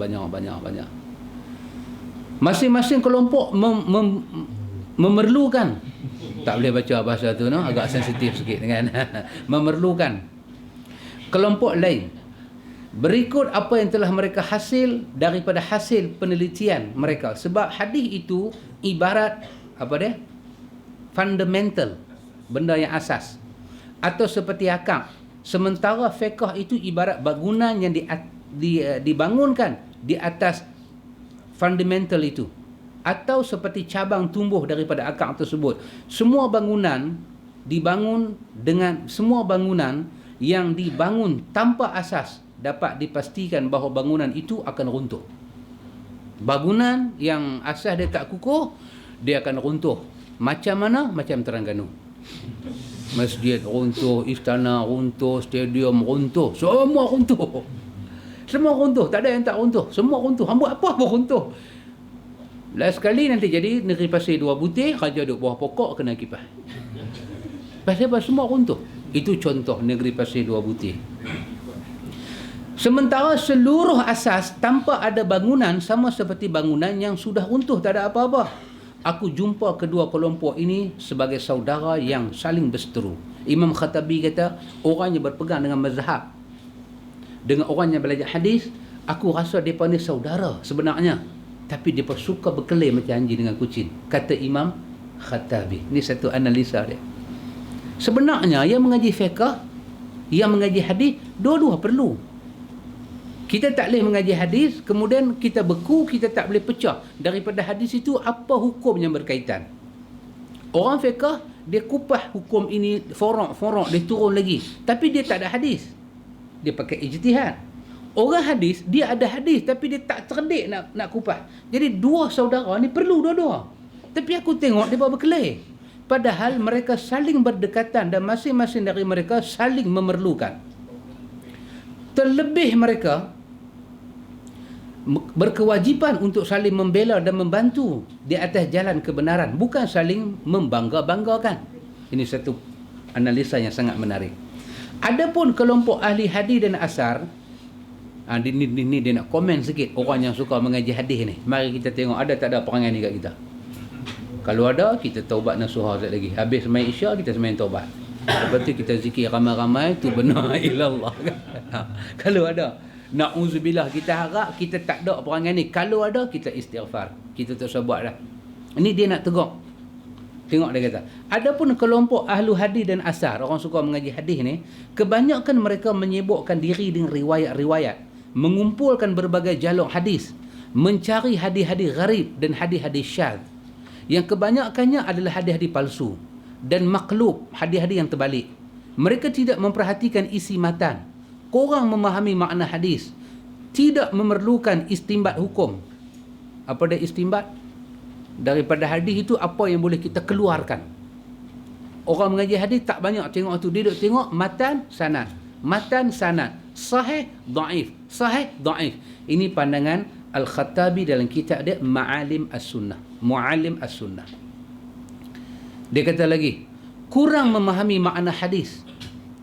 Speaker 1: Masing-masing kelompok memerlukan, tak boleh baca bahasa tu no, agak sensitif sikit kan. Memerlukan kelompok lain berikut apa yang telah mereka hasil daripada hasil penelitian mereka. Sebab hadis itu ibarat apa dia? Fundamental, benda yang asas, atau seperti akam. Sementara fiqh itu ibarat bangunan yang dibangunkan di atas fundamental itu, atau seperti cabang tumbuh daripada akar tersebut. Semua bangunan yang dibangun tanpa asas dapat dipastikan bahawa bangunan itu akan runtuh. Bangunan yang asas dia tak kukuh, dia akan runtuh. Macam mana? Macam Terengganu. Masjid runtuh, istana runtuh, stadium runtuh, semua runtuh. Semua runtuh, tak ada yang tak runtuh. Semua runtuh. Hang buat apa pun runtuh. Last sekali nanti jadi negeri pasir 2 butir, raja duduk bawah pokok kena kipas. Pasal apa? Semua runtuh. Itu contoh negeri pasir 2 butir. Sementara seluruh asas tanpa ada bangunan sama seperti bangunan yang sudah runtuh, tak ada apa-apa. Aku jumpa kedua kelompok ini sebagai saudara yang saling berseteru. Imam Khattabi kata, orang yang berpegang dengan mazhab dengan orang yang belajar hadis, aku rasa mereka ni saudara sebenarnya, tapi mereka suka berkelahi macam anjing dengan kucing, kata Imam Khattabi. Ini satu analisa dia. Sebenarnya yang mengaji fiqh, yang mengaji hadis, dua-dua perlu. Kita tak boleh mengaji hadis, kemudian kita beku, kita tak boleh pecah daripada hadis itu apa hukum yang berkaitan. Orang fiqh, dia kupas hukum ini, forok, dia turun lagi. Tapi dia tak ada hadis. Dia pakai ijtihad. Orang hadis, dia ada hadis, tapi dia tak cerdik nak kupas. Jadi dua saudara ni perlu dua-dua. Tapi aku tengok dia berkelahi. Padahal mereka saling berdekatan dan masing-masing dari mereka saling memerlukan. Terlebih mereka berkewajipan untuk saling membela dan membantu di atas jalan kebenaran, bukan saling membangga-banggakan. Ini satu analisa yang sangat menarik. Adapun kelompok ahli hadis dan asar, ini dia nak komen sikit orang yang suka mengaji hadis ni. Mari kita tengok ada tak ada perangai ni kat kita. Kalau ada, kita taubat nasuha sekali lagi. Habis sembahyang Isya, kita sembahyang taubat. Lepas tu kita zikir ramai-ramai, tu benar ilallah. Kalau ada, na'udzubillah, kita harap kita tak ada perangai ni. Kalau ada, kita istighfar. Kita tak usah buat dah. Ini dia nak tegur. Tengok dia kata, adapun kelompok ahlu hadis dan asar, orang suka mengaji hadis ni, kebanyakan mereka menyibukkan diri dengan riwayat-riwayat, mengumpulkan berbagai jalur hadis, mencari hadis-hadis gharib dan hadis-hadis syadz, yang kebanyakannya adalah hadis-hadis palsu dan maklub, hadis-hadis yang terbalik. Mereka tidak memperhatikan isi matan, kurang memahami makna hadis, tidak memerlukan istimbat hukum. Apa dia istimbat? Daripada hadis itu apa yang boleh kita keluarkan. Orang mengaji hadis tak banyak tengok tu, dia duduk tengok matan sanad, sahih dhaif, sahih dhaif. Ini pandangan Al-Khattabi dalam kitab dia Mu'allim As-Sunnah. Dia kata lagi, kurang memahami makna hadis,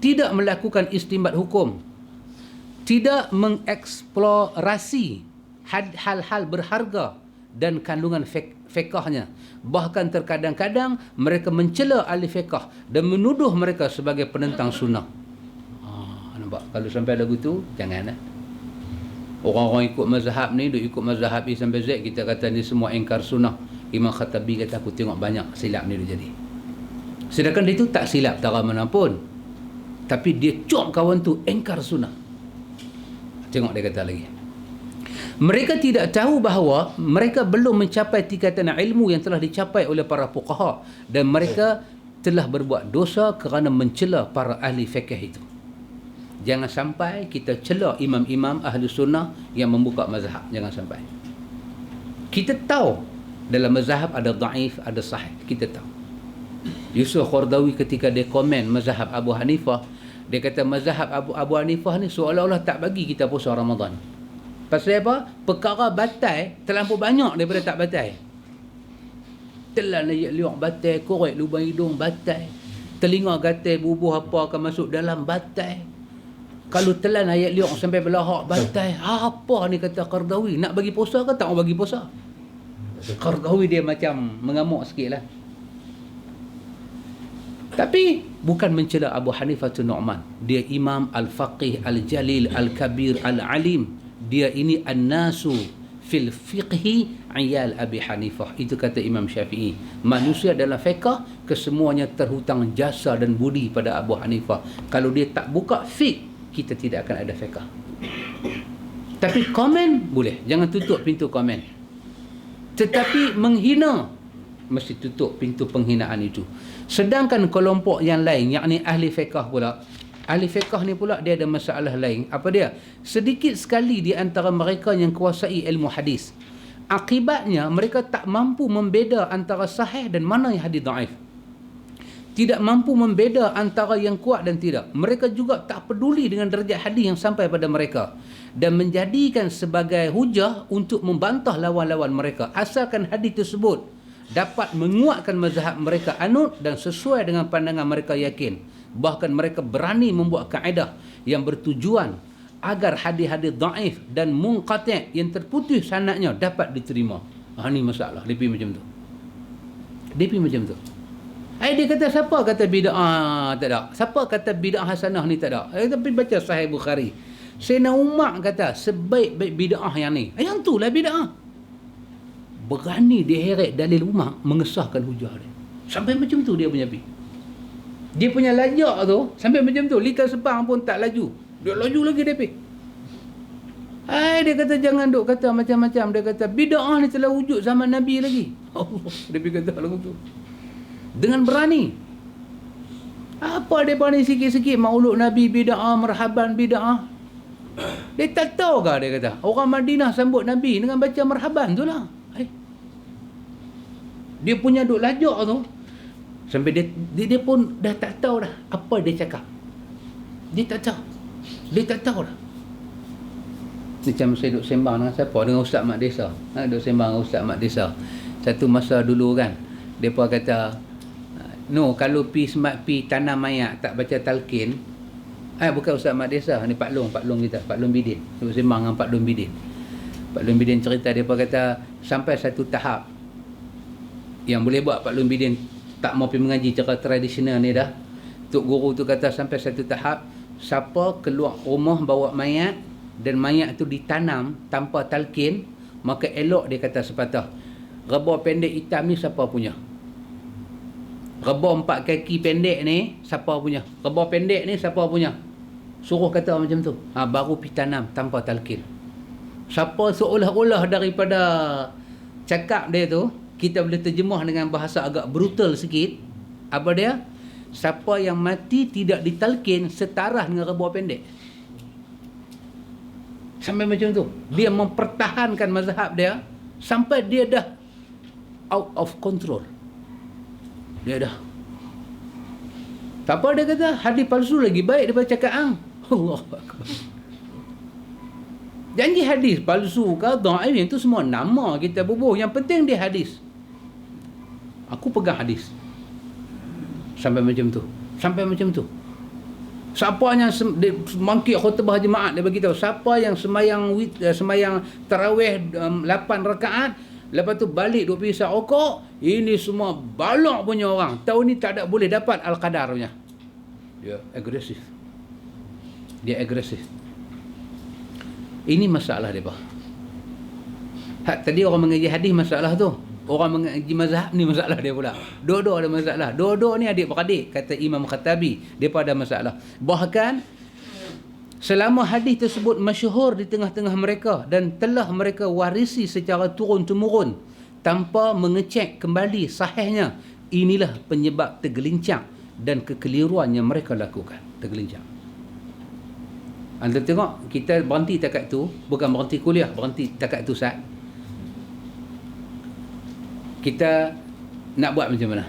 Speaker 1: tidak melakukan istimbat hukum, tidak mengeksplorasi hal-hal berharga dan kandungan fiqahnya. Bahkan terkadang-kadang mereka mencela ahli fiqah dan menuduh mereka sebagai penentang sunnah. Nampak? Kalau sampai lagu tu, janganlah. Orang-orang ikut mazhab ni, duk ikut mazhab A sampai Z, kita kata ni semua ingkar sunnah. Imam Khattabi kata, aku tengok banyak silap ni dia jadi. Sedangkan dia tu tak silap tara mana pun, tapi dia cop kawan tu ingkar sunnah. Tengok dia kata lagi, mereka tidak tahu bahawa mereka belum mencapai tingkatan ilmu yang telah dicapai oleh para fuqaha, dan mereka telah berbuat dosa kerana mencela para ahli fiqh itu. Jangan sampai kita cela imam-imam ahli sunnah yang membuka mazhab. Jangan sampai. Kita tahu dalam mazhab ada dhaif, ada sahih. Kita tahu. Yusuf Qaradawi ketika dia komen mazhab Abu Hanifah, dia kata mazhab Abu Hanifah ni seolah-olah tak bagi kita puasa Ramadan. Pasal apa? Perkara batai terlampau banyak daripada tak batai. Telan ayat liuk batai, korek lubang hidung batai, telinga gatal bubuh apa akan masuk dalam batai. Kalau telan ayat liuk sampai belahak batai, apa ni kata Qaradawi? Nak bagi puasa ke tak mau bagi puasa? Qaradawi dia macam mengamuk sikit lah. Tapi bukan mencela Abu Hanifah Nu'man. Dia imam al-faqih, al-jalil, al-kabir, al-alim. Dia ini an-nasu fil fiqhi ayal Abi Hanifah. Itu kata Imam Syafi'i. Manusia dalam fiqh kesemuanya terhutang jasa dan budi pada Abu Hanifah. Kalau dia tak buka fiqh, kita tidak akan ada fiqh. Tapi komen boleh, jangan tutup pintu komen. Tetapi menghina, mesti tutup pintu penghinaan itu. Sedangkan kelompok yang lain, yakni ahli fiqh pula, ahli fiqh ni pula dia ada masalah lain. Apa dia? Sedikit sekali di antara mereka yang kuasai ilmu hadis. Akibatnya mereka tak mampu membeza antara sahih dan mana yang hadis dhaif. tidak mampu membeza antara yang kuat dan tidak. Mereka juga tak peduli dengan derajat hadis yang sampai pada mereka dan menjadikan sebagai hujah untuk membantah lawan-lawan mereka, asalkan hadis tersebut dapat menguatkan mazhab mereka anut dan sesuai dengan pandangan mereka yakin. Bahkan mereka berani membuat kaedah yang bertujuan agar hadis-hadis dhaif dan munqati' yang terputus sanadnya dapat diterima. Ini masalah. Dia pergi macam tu. Dia kata siapa kata bid'ah tak ada? Siapa kata bid'ah hasanah ni tak ada? Tapi baca Sahih Bukhari. Sayyidina Umar kata sebaik-baik bid'ah yang ni. Yang tu lah bid'ah. Berani dia heret dalil Umar mengesahkan hujah dia. Sampai macam tu dia punya pi. Dia punya lajak tu sampai macam tu. Lika Sepang pun tak laju. Dia laju lagi dia pi. Dia kata jangan duk kata macam-macam. Dia kata bid'ah ni telah wujud zaman Nabi lagi. Allah, dia pergi kata lagu tu. Dengan berani. Apa dia berani sikit-sikit maulud Nabi bid'ah, marhaban bid'ah. Dia tak tahu ke dia kata. Orang Madinah sambut Nabi dengan baca marhaban tu lah. Dia punya duk lajak tu. Sampai dia pun dah tak tahu dah apa dia cakap. Dia tak tahu dah. Macam saya duk sembang dengan siapa? Dengan Ustaz Mak Desa. Duk sembang dengan Ustaz Mak Desa. Satu masa dulu kan, mereka kata, no, kalau pi tanam mayat tak baca talqin, bukan Ustaz Mak Desa, ni Pak Long kita, Pak Long Bidin. Duk sembang dengan Pak Long Bidin. Pak Long Bidin cerita, mereka kata, sampai satu tahap yang boleh buat Pak Long Bidin tak mau pergi mengaji cara tradisional ni dah. Tok guru tu kata sampai satu tahap, siapa keluar rumah bawa mayat dan mayat tu ditanam tanpa talqin, maka elok dia kata sepatah, rebah pendek hitam ni siapa punya? Rebah 4 kaki pendek ni siapa punya? Rebah pendek ni siapa punya? Suruh kata macam tu. Baru pergi tanam tanpa talqin. Siapa seolah-olah daripada cakap dia tu, kita boleh terjemah dengan bahasa agak brutal sikit. Apa dia? Siapa yang mati tidak ditalqin setara dengan rebah pendek. Sampai macam tu. Dia mempertahankan mazhab dia sampai dia dah out of control. Dia dah. Tak apa dia kata, hadis palsu lagi baik daripada cakap ang. Allah Akbar. Janji hadis palsu ke dhaif itu semua nama kita bubuh. Yang penting dia hadis. Aku pegang hadis. Sampai macam tu. Siapa yang mangkit khutbah jemaat, dia bagi tahu siapa yang semayang tarawih 8 rakaat, lepas tu balik duk pergi isap rokok, ini semua balok punya orang. Tahun ni tak ada boleh dapat al-qadar punya. Dia agresif. Ini masalah dia, Pak. Tadi orang mengaji hadis masalah tu. Orang mengaji mazhab ni masalah dia pula. Dua-dua ada masalah. Dua-dua ni adik-beradik, kata Imam Khattabi. Mereka ada masalah. Bahkan selama hadis tersebut masyhur di tengah-tengah mereka dan telah mereka warisi secara turun-temurun tanpa mengecek kembali sahihnya, inilah penyebab tergelincang dan kekeliruan yang mereka lakukan. Tergelincang. Anda tengok, kita berhenti takat tu, bukan berhenti kuliah, berhenti takat tu saat. Kita nak buat macam mana?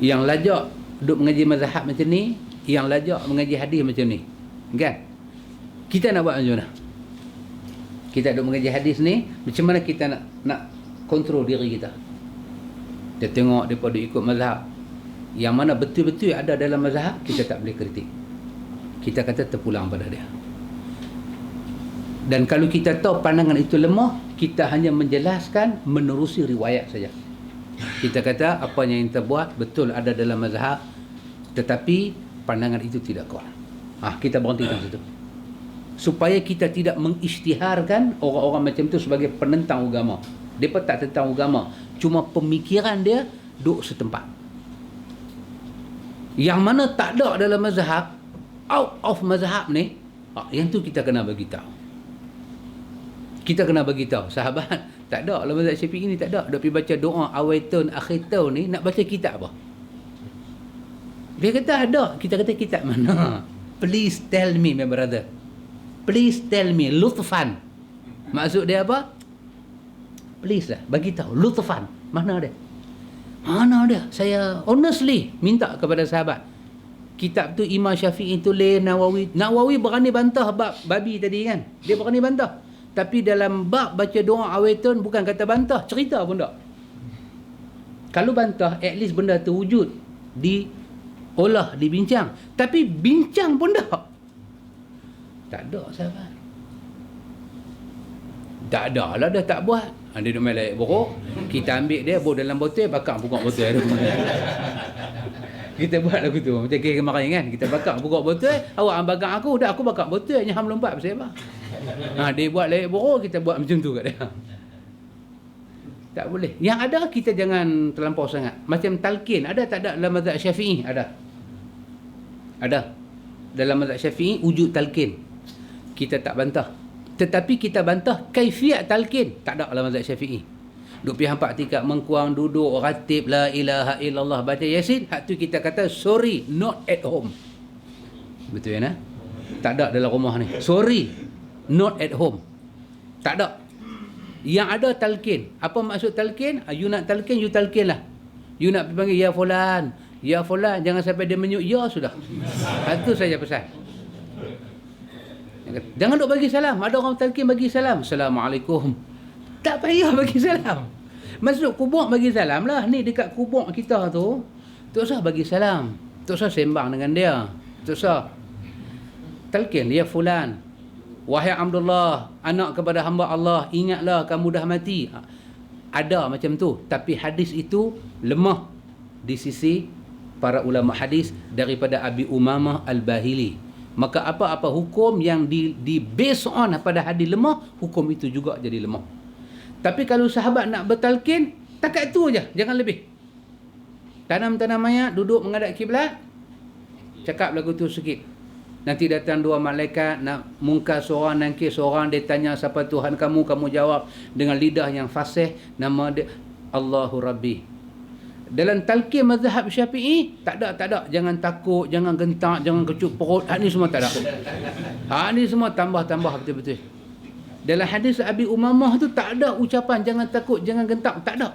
Speaker 1: Yang lajak duk mengaji mazhab macam ni, yang lajak mengaji hadis macam ni, kan? Kita nak buat macam mana? Kita duk mengaji hadis ni, macam mana kita nak kontrol diri kita? Kita tengok daripada ikut mazhab, yang mana betul-betul ada dalam mazhab, kita tak boleh kritik. Kita kata terpulang pada dia. Dan kalau kita tahu pandangan itu lemah, kita hanya menjelaskan menerusi riwayat saja. Kita kata apa yang kita buat betul ada dalam mazhab, tetapi pandangan itu tidak kuat. Kita berhenti di situ. Supaya kita tidak mengisytiharkan orang-orang macam itu sebagai penentang agama. Mereka tak tentang agama, cuma pemikiran dia duduk setempat. Yang mana tak ada dalam mazhab, out of mazhab ni, yang tu kita kena bagi tahu. Kita kena bagi tahu, sahabat, tak ada dalam mazhab Syafi'i ni, tak ada. Dia pergi baca doa awaitun akhirtun ni, nak baca kitab apa? Dia kata ada. Kita kata kitab mana? Please tell me, my brother. Please tell me, lutfan. Maksud dia apa? Please lah, bagi tahu, lutfan. Mana dia? Mana ada? Saya honestly minta kepada sahabat. Kitab tu Imam Syafi'i tulis, Nawawi berani bantah bab babi tadi kan. Dia berani bantah. Tapi dalam bab baca doa awetun bukan kata bantah, cerita pun tak. Kalau bantah, at least benda tu wujud, diolah, dibincang. Tapi bincang pun tak. Tak ada sahabat. Tak ada lah, dah tak buat. Dia duduk main layak borok. Kita ambil dia, bawa dalam botol, bakar pokok botol. Kita buat lagu tu. Macam kemarin kan. Kita bakar pokok botol. Awak bakar aku, dah aku bakar botol. Nyaham lompat pasal apa? Dia buat layak borok, kita buat macam tu kat dia. Tak boleh. Yang ada, kita jangan terlampau sangat. Macam talqin. Ada tak ada dalam mazhab Syafi'i? Ada. Ada. Dalam mazhab Syafi'i, wujud talqin. Kita tak bantah. Tetapi kita bantah kaifiat talqin. Tak ada dalam mazhab Syafi'i. Duk pergi hampak tingkat mengkuang, duduk, ratib, la ilaha illallah, baca Yasin. Hak tu kita kata, sorry, not at home. Betul ya? Tak ada dalam rumah ni. Sorry, not at home. Tak ada. Yang ada talqin. Apa maksud talqin? You nak talqin, you talqin lah. You nak panggil, ya fulan, ya fulan. Jangan sampai dia menyuk, ya sudah. Itu saja pesan. Jangan duk bagi salam. Ada orang talqin bagi salam. Assalamualaikum. Tak payah bagi salam. Masuk kubur bagi salam lah. Ni dekat kubur kita tu, tak usah bagi salam. Tak usah sembang dengan dia. Tak usah. Talqin, ya fulan. Wahai Abdullah, anak kepada hamba Allah, ingatlah kamu dah mati. Ada macam tu. Tapi hadis itu lemah di sisi para ulama hadis daripada Abi Umamah Al-Bahili. Maka apa-apa hukum yang di based on pada hadis lemah, hukum itu juga jadi lemah. Tapi kalau sahabat nak bertalqin, takat tu aja, jangan lebih. Tanam-tanam mayat, duduk menghadap kiblat, cakap lagu tu sikit. Nanti datang dua malaikat, nak mungkar seorang, nangkir seorang, dia tanya siapa Tuhan kamu, kamu jawab dengan lidah yang fasih, nama dia Allahu Rabbi. Dalam talqin mazhab Syafi'i, tak ada. Jangan takut, jangan gentak, jangan kecup perut. Hak ni semua tak ada. Hak ni semua tambah-tambah betul-betul. Dalam hadis Abi Umamah tu tak ada ucapan jangan takut, jangan gentak. Tak ada.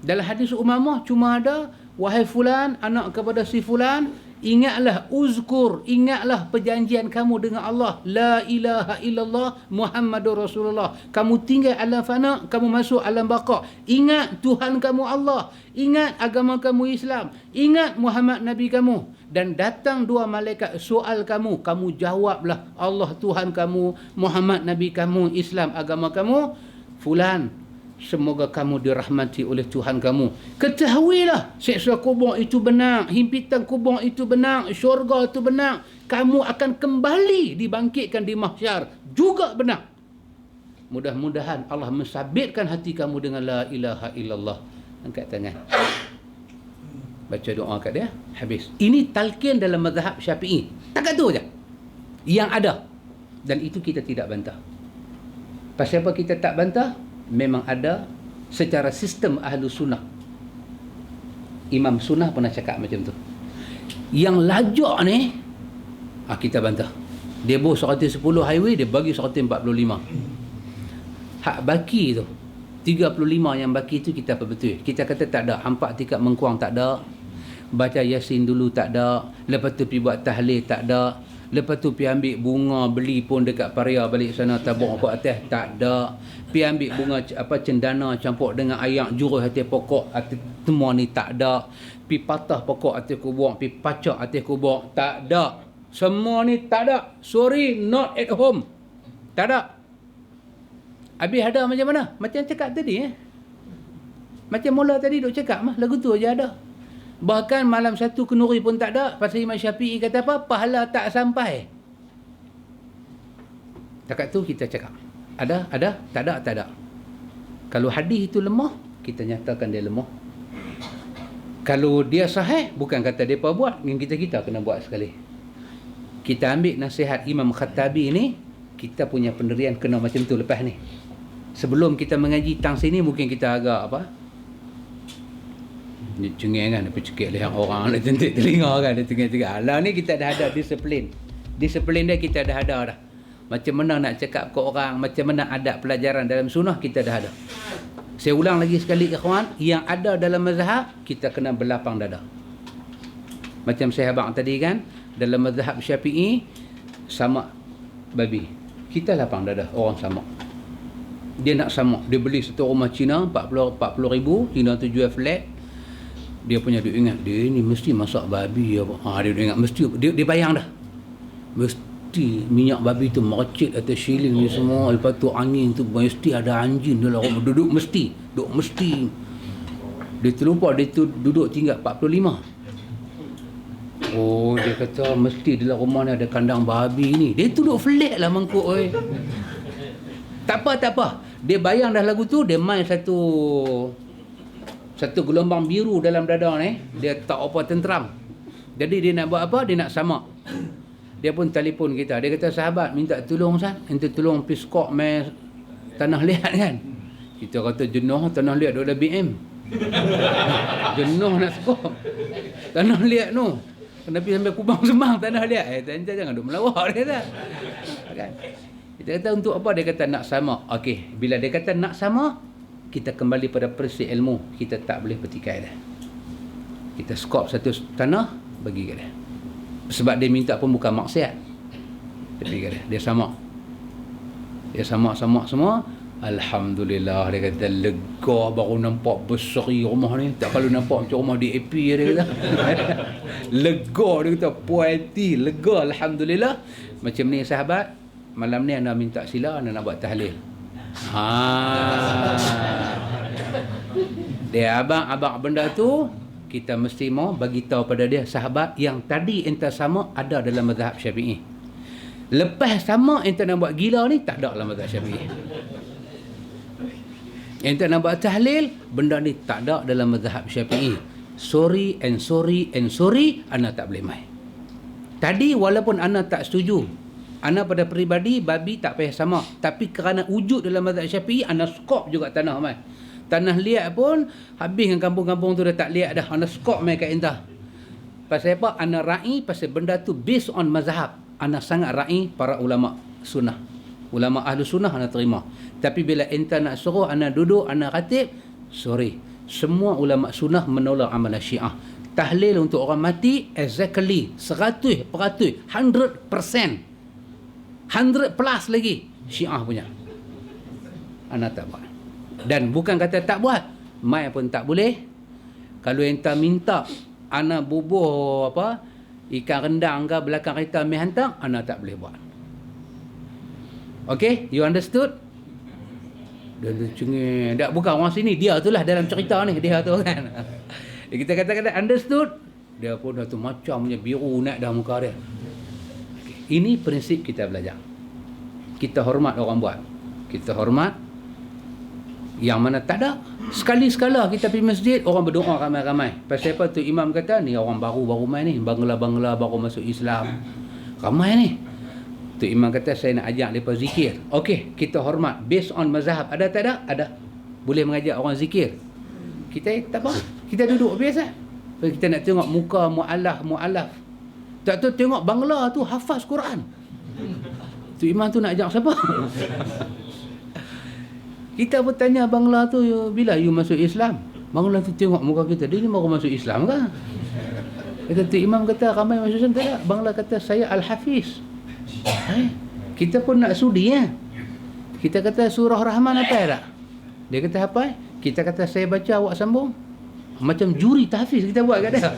Speaker 1: Dalam hadis Umamah cuma ada, wahai fulan, anak kepada si fulan, ingatlah uzkur, ingatlah perjanjian kamu dengan Allah. La ilaha illallah Muhammadur Rasulullah. Kamu tinggal alam fana, kamu masuk alam baqa. Ingat Tuhan kamu Allah. Ingat agama kamu Islam. Ingat Muhammad Nabi kamu. Dan datang dua malaikat soal kamu. Kamu jawablah, Allah Tuhan kamu, Muhammad Nabi kamu, Islam agama kamu. Fulan, semoga kamu dirahmati oleh Tuhan kamu. Ketahuilah, siksa kubur itu benar, himpitan kubur itu benar, syurga itu benar. Kamu akan kembali dibangkitkan di mahsyar juga benar. Mudah-mudahan Allah mensabitkan hati kamu dengan la ilaha illallah. Angkat tangan. Baca doa kat dia, habis. Ini talqin dalam mazhab Syafi'i. Takat tu aja. Yang ada. Dan itu kita tidak bantah. Pasal apa kita tak bantah? Memang ada secara sistem ahlu sunnah. Imam sunnah pernah cakap macam tu. Yang lajak ni, kita bantah. Dia bawa 110 highway, dia bagi 145. Hak baki tu, 35 yang baki tu kita apa betul? Kita kata tak ada. Hampak tingkat mengkuang tak ada. Baca Yasin dulu tak ada. Lepas tu pergi buat tahlil tak ada. Lepas tu pergi ambil bunga beli pun dekat Paria balik sana tabung apa atas tak ada. Pergi ambil bunga cendana campur dengan air jurus atas pokok atas semua ni tak ada. Pergi patah pokok atas kubur, pergi pacak atas kubur tak ada. Semua ni tak ada. Sorry, not at home. Tak ada. Habis ada macam mana? Macam cakap tadi Macam mula tadi duk cakap lagu tu aja ada. Bahkan malam satu kenuri pun tak ada. Pasal Imam Syafi'i kata apa? Pahala tak sampai. Takat tu kita cakap. Ada? Tak ada. Kalau hadis itu lemah, kita nyatakan dia lemah. Kalau dia sahih, bukan kata mereka buat. Dengan kita kena buat sekali. Kita ambil nasihat Imam Khattabi ni, kita punya pendirian kena macam tu lepas ni. Sebelum kita mengaji tang sini, mungkin kita agak dia cengeng kan, dia cekik leher orang, dia tentik telinga kan, dia tengah-tengah. Alah ni kita dah ada disiplin. Disiplin dia kita dah ada dah. Macam mana nak cakap ke orang, macam mana adab pelajaran dalam sunnah kita dah ada. Saya ulang lagi sekali ikhwan, yang ada dalam mazhab kita kena berlapang dada. Macam saya abang tadi kan, dalam mazhab Syafi'i sama babi. Kita lapang dada, orang sama. Dia nak sama, dia beli satu rumah Cina 40 ribu, Cina tu jual flat. Dia punya dia ingat, dia ni mesti masak babi apa. Dia ingat mesti dia bayang dah. Mesti minyak babi tu mercik atas shilling ni semua. Lepas tu angin tu mesti ada anjing dalam rumah. Duduk mesti. Dia terlupa dia tu duduk tingkat 45. Oh, dia kata mesti dalam rumah ni ada kandang babi ni. Dia tu duduk flat lah mangkuk oi. Tak apa. Dia bayang dah lagu tu, dia main satu gelombang biru dalam dada ni. Dia tak apa tenteram. Jadi dia nak buat apa? Dia nak samak. Dia pun telefon kita. Dia kata, sahabat minta tolong Ustaz. Minta tolong pergi skop main tanah liat kan. Kita kata jenuh tanah liat duk ada BM. Jenuh nak skop tanah liat tu. Kena pergi sampai Kubang Semang tanah liat. Jangan duk melawak dia kata. Kan? Kita kata untuk apa? Dia kata nak sama. Okey, bila dia kata nak sama, kita kembali pada prinsip ilmu. Kita tak boleh petikai dah. Kita skop satu tanah, bagi ke dia. Sebab dia minta pun bukan maksiat. Dia bagi ke dia. Dia sama. Dia sama semua. Alhamdulillah, dia kata lega baru nampak berseri rumah ni. Tak kalau nampak macam rumah DAP dia kata. Lega, dia kata puati, lega alhamdulillah. Macam ni sahabat, malam ni anda minta sila, anda nak buat tahlil. Dia abang benda tu kita mesti mau bagi tahu pada dia, sahabat yang tadi enta sama ada dalam mazhab Syafi'i. Lepas sama enta nak buat gila ni tak ada dalam mazhab Syafi'i. Enta nak buat tahlil, benda ni tak ada dalam mazhab Syafi'i. Sorry, ana tak boleh mai. Tadi walaupun ana tak setuju, ana pada peribadi babi tak payah sama, tapi kerana wujud dalam mazhab Syafi'i, ana skop juga tanah mai. Tanah liat pun habis dengan kampung-kampung tu dah tak liat dah, ana skop mai kat entah. Pasal apa? Ana ra'i pasal benda tu based on mazhab. Ana sangat ra'i para ulama sunnah. Ulama ahlu sunnah ana terima. Tapi bila enta nak suruh ana duduk, ana khatib, sorry. Semua ulama sunnah menolak amalan Syiah. Tahlil untuk orang mati exactly 100%, 100%, 100 plus lagi Syiah punya. Ana tak buat. Dan bukan kata tak buat, mai pun tak boleh. Kalau enta minta ana bubuh apa ikan rendang ke belakang kereta mai hantar, ana tak boleh buat. Okay, you understood? Dia cengeng. Tak, bukan orang sini, dia tu lah dalam cerita ni, dia tu kan. Kita kata-kata understood, dia pun dah tu macam punya biru naik dah muka dia. Okay. Ini prinsip kita belajar. Kita hormat orang buat. Kita hormat. Yang mana tak ada. Sekali-sekala kita pergi masjid, orang berdoa ramai-ramai. Pasal apa tu imam kata, ni orang baru-baru main ni, Bangla baru masuk Islam. Ramai ni. Tu imam kata, saya nak ajak mereka zikir. Okey, kita hormat. Based on mazhab. Ada tak ada? Ada. Boleh mengajak orang zikir. Kita tak apa. Kita duduk biasa. Kita nak tengok muka mu'alaf. Tak tu tengok Bangla tu hafaz Quran. Tu imam tu nak ajak siapa? Kita pun tanya Bangla tu, bila you masuk Islam? Bangla tu tengok muka kita, dia ni baru masuk Islam ke? Kata tu imam kata, ramai masuk Islam. Tak. Bangla kata, saya Al-Hafiz. Kita pun nak sudi ya. Kita kata surah Rahman apa tak? Dia kata apa? Kita kata saya baca awak sambung. Macam juri tahfiz kita buat kat dia.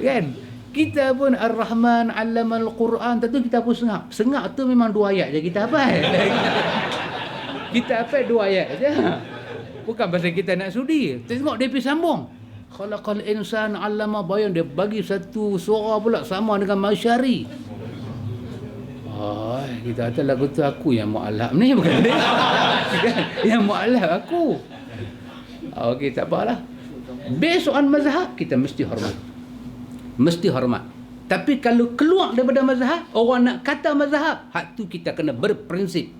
Speaker 1: Kan? Kita pun Ar-Rahman 'allamal Quran, tentu kita pun sengak. Sengak tu memang 2 ayat je kita hafal. Kita hafal 2 ayat je. Bukan pasal kita nak sudi. Tengok dia pergi sambung. Khalaqal insan 'allama bayan, dia bagi satu suara pula sama dengan Masyari. Kita kata lagu tu aku yang mu'alaf ni, bukan dia. Yang mu'alaf aku. Okey, tak apalah. Based on mazhab, kita mesti hormat. Mesti hormat. Tapi kalau keluar daripada mazhab, orang nak kata mazhab, hak tu kita kena berprinsip.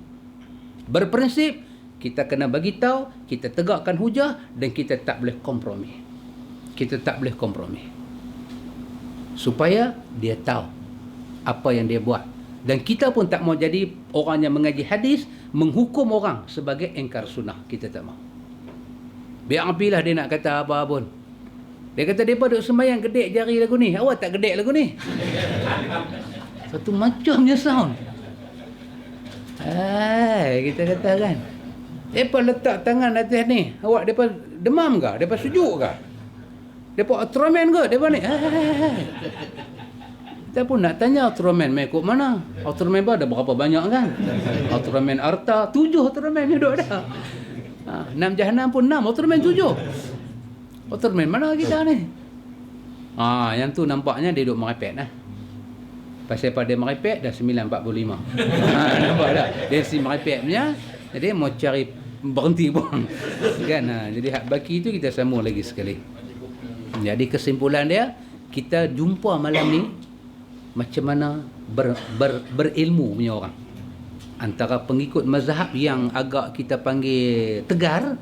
Speaker 1: Berprinsip, kita kena bagi tahu, kita tegakkan hujah dan kita tak boleh kompromi. Kita tak boleh kompromi. Supaya dia tahu apa yang dia buat. Dan kita pun tak mau jadi orang yang mengaji hadis menghukum orang sebagai engkar sunnah. Kita tak mau. Biar apilah dia nak kata apa pun. Dia kata depa duk sembahyang gedek jari lagu ni. Awak tak gedek lagu ni. Satu macamnya sound. Kita kata kan. Depa letak tangan atas ni. Awak depa demam ke? Depa sejuk ke? Depa Ultraman ke? Depa ni. Kita pun nak tanya Ultraman main kot mana? Ultraman ada berapa banyak kan? Ultraman Arta 7 Ultraman ni duduk dah. 6 Jahanam pun 6, Ultraman 7. Ultraman mana kita ni? Yang tu nampaknya dia duduk merepek lah. Pasal pada merepek dah 9.45. Nampak tak? Dia si merepek punya, jadi mau cari berhenti pun. Kan? Jadi hak baki tu kita sambung lagi sekali. Jadi kesimpulan dia, kita jumpa malam ni macam mana berilmu punya orang. Antara pengikut mazhab yang agak kita panggil tegar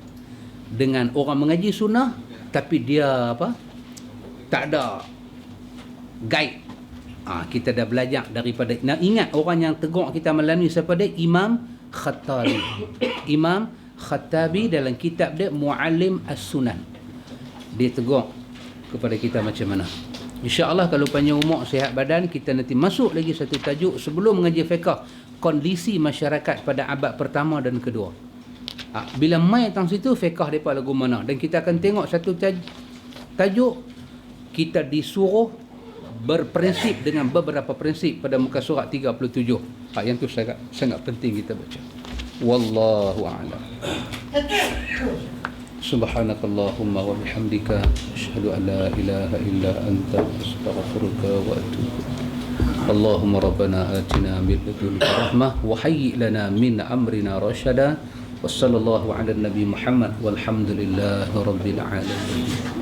Speaker 1: dengan orang mengaji sunnah tapi dia tak ada guide. Kita dah belajar daripada, ingat orang yang tegur kita malam ni siapa dia? Imam Khattabi. Imam Khattabi dalam kitab dia Muallim As-Sunan. Dia tegur kepada kita macam mana. InsyaAllah kalau panjang umur, sihat badan, kita nanti masuk lagi satu tajuk sebelum mengaji fiqh, kondisi masyarakat pada abad pertama dan kedua. Bila mai tang situ fiqh depa lagu mana, dan kita akan tengok satu tajuk, kita disuruh berprinsip dengan beberapa prinsip pada muka surat 37. Yang tu sangat penting kita baca. Wallahu a'lam. Subhanakallahumma wa bihamdika asyhadu an la ilaha illa anta astaghfiruka wa atubu. Allahumma rabbana atina min ladunka rahmah wa hayyi lana min amrina rashada. Wassallallahu ala nabi Muhammad walhamdulillahi rabbil alamin.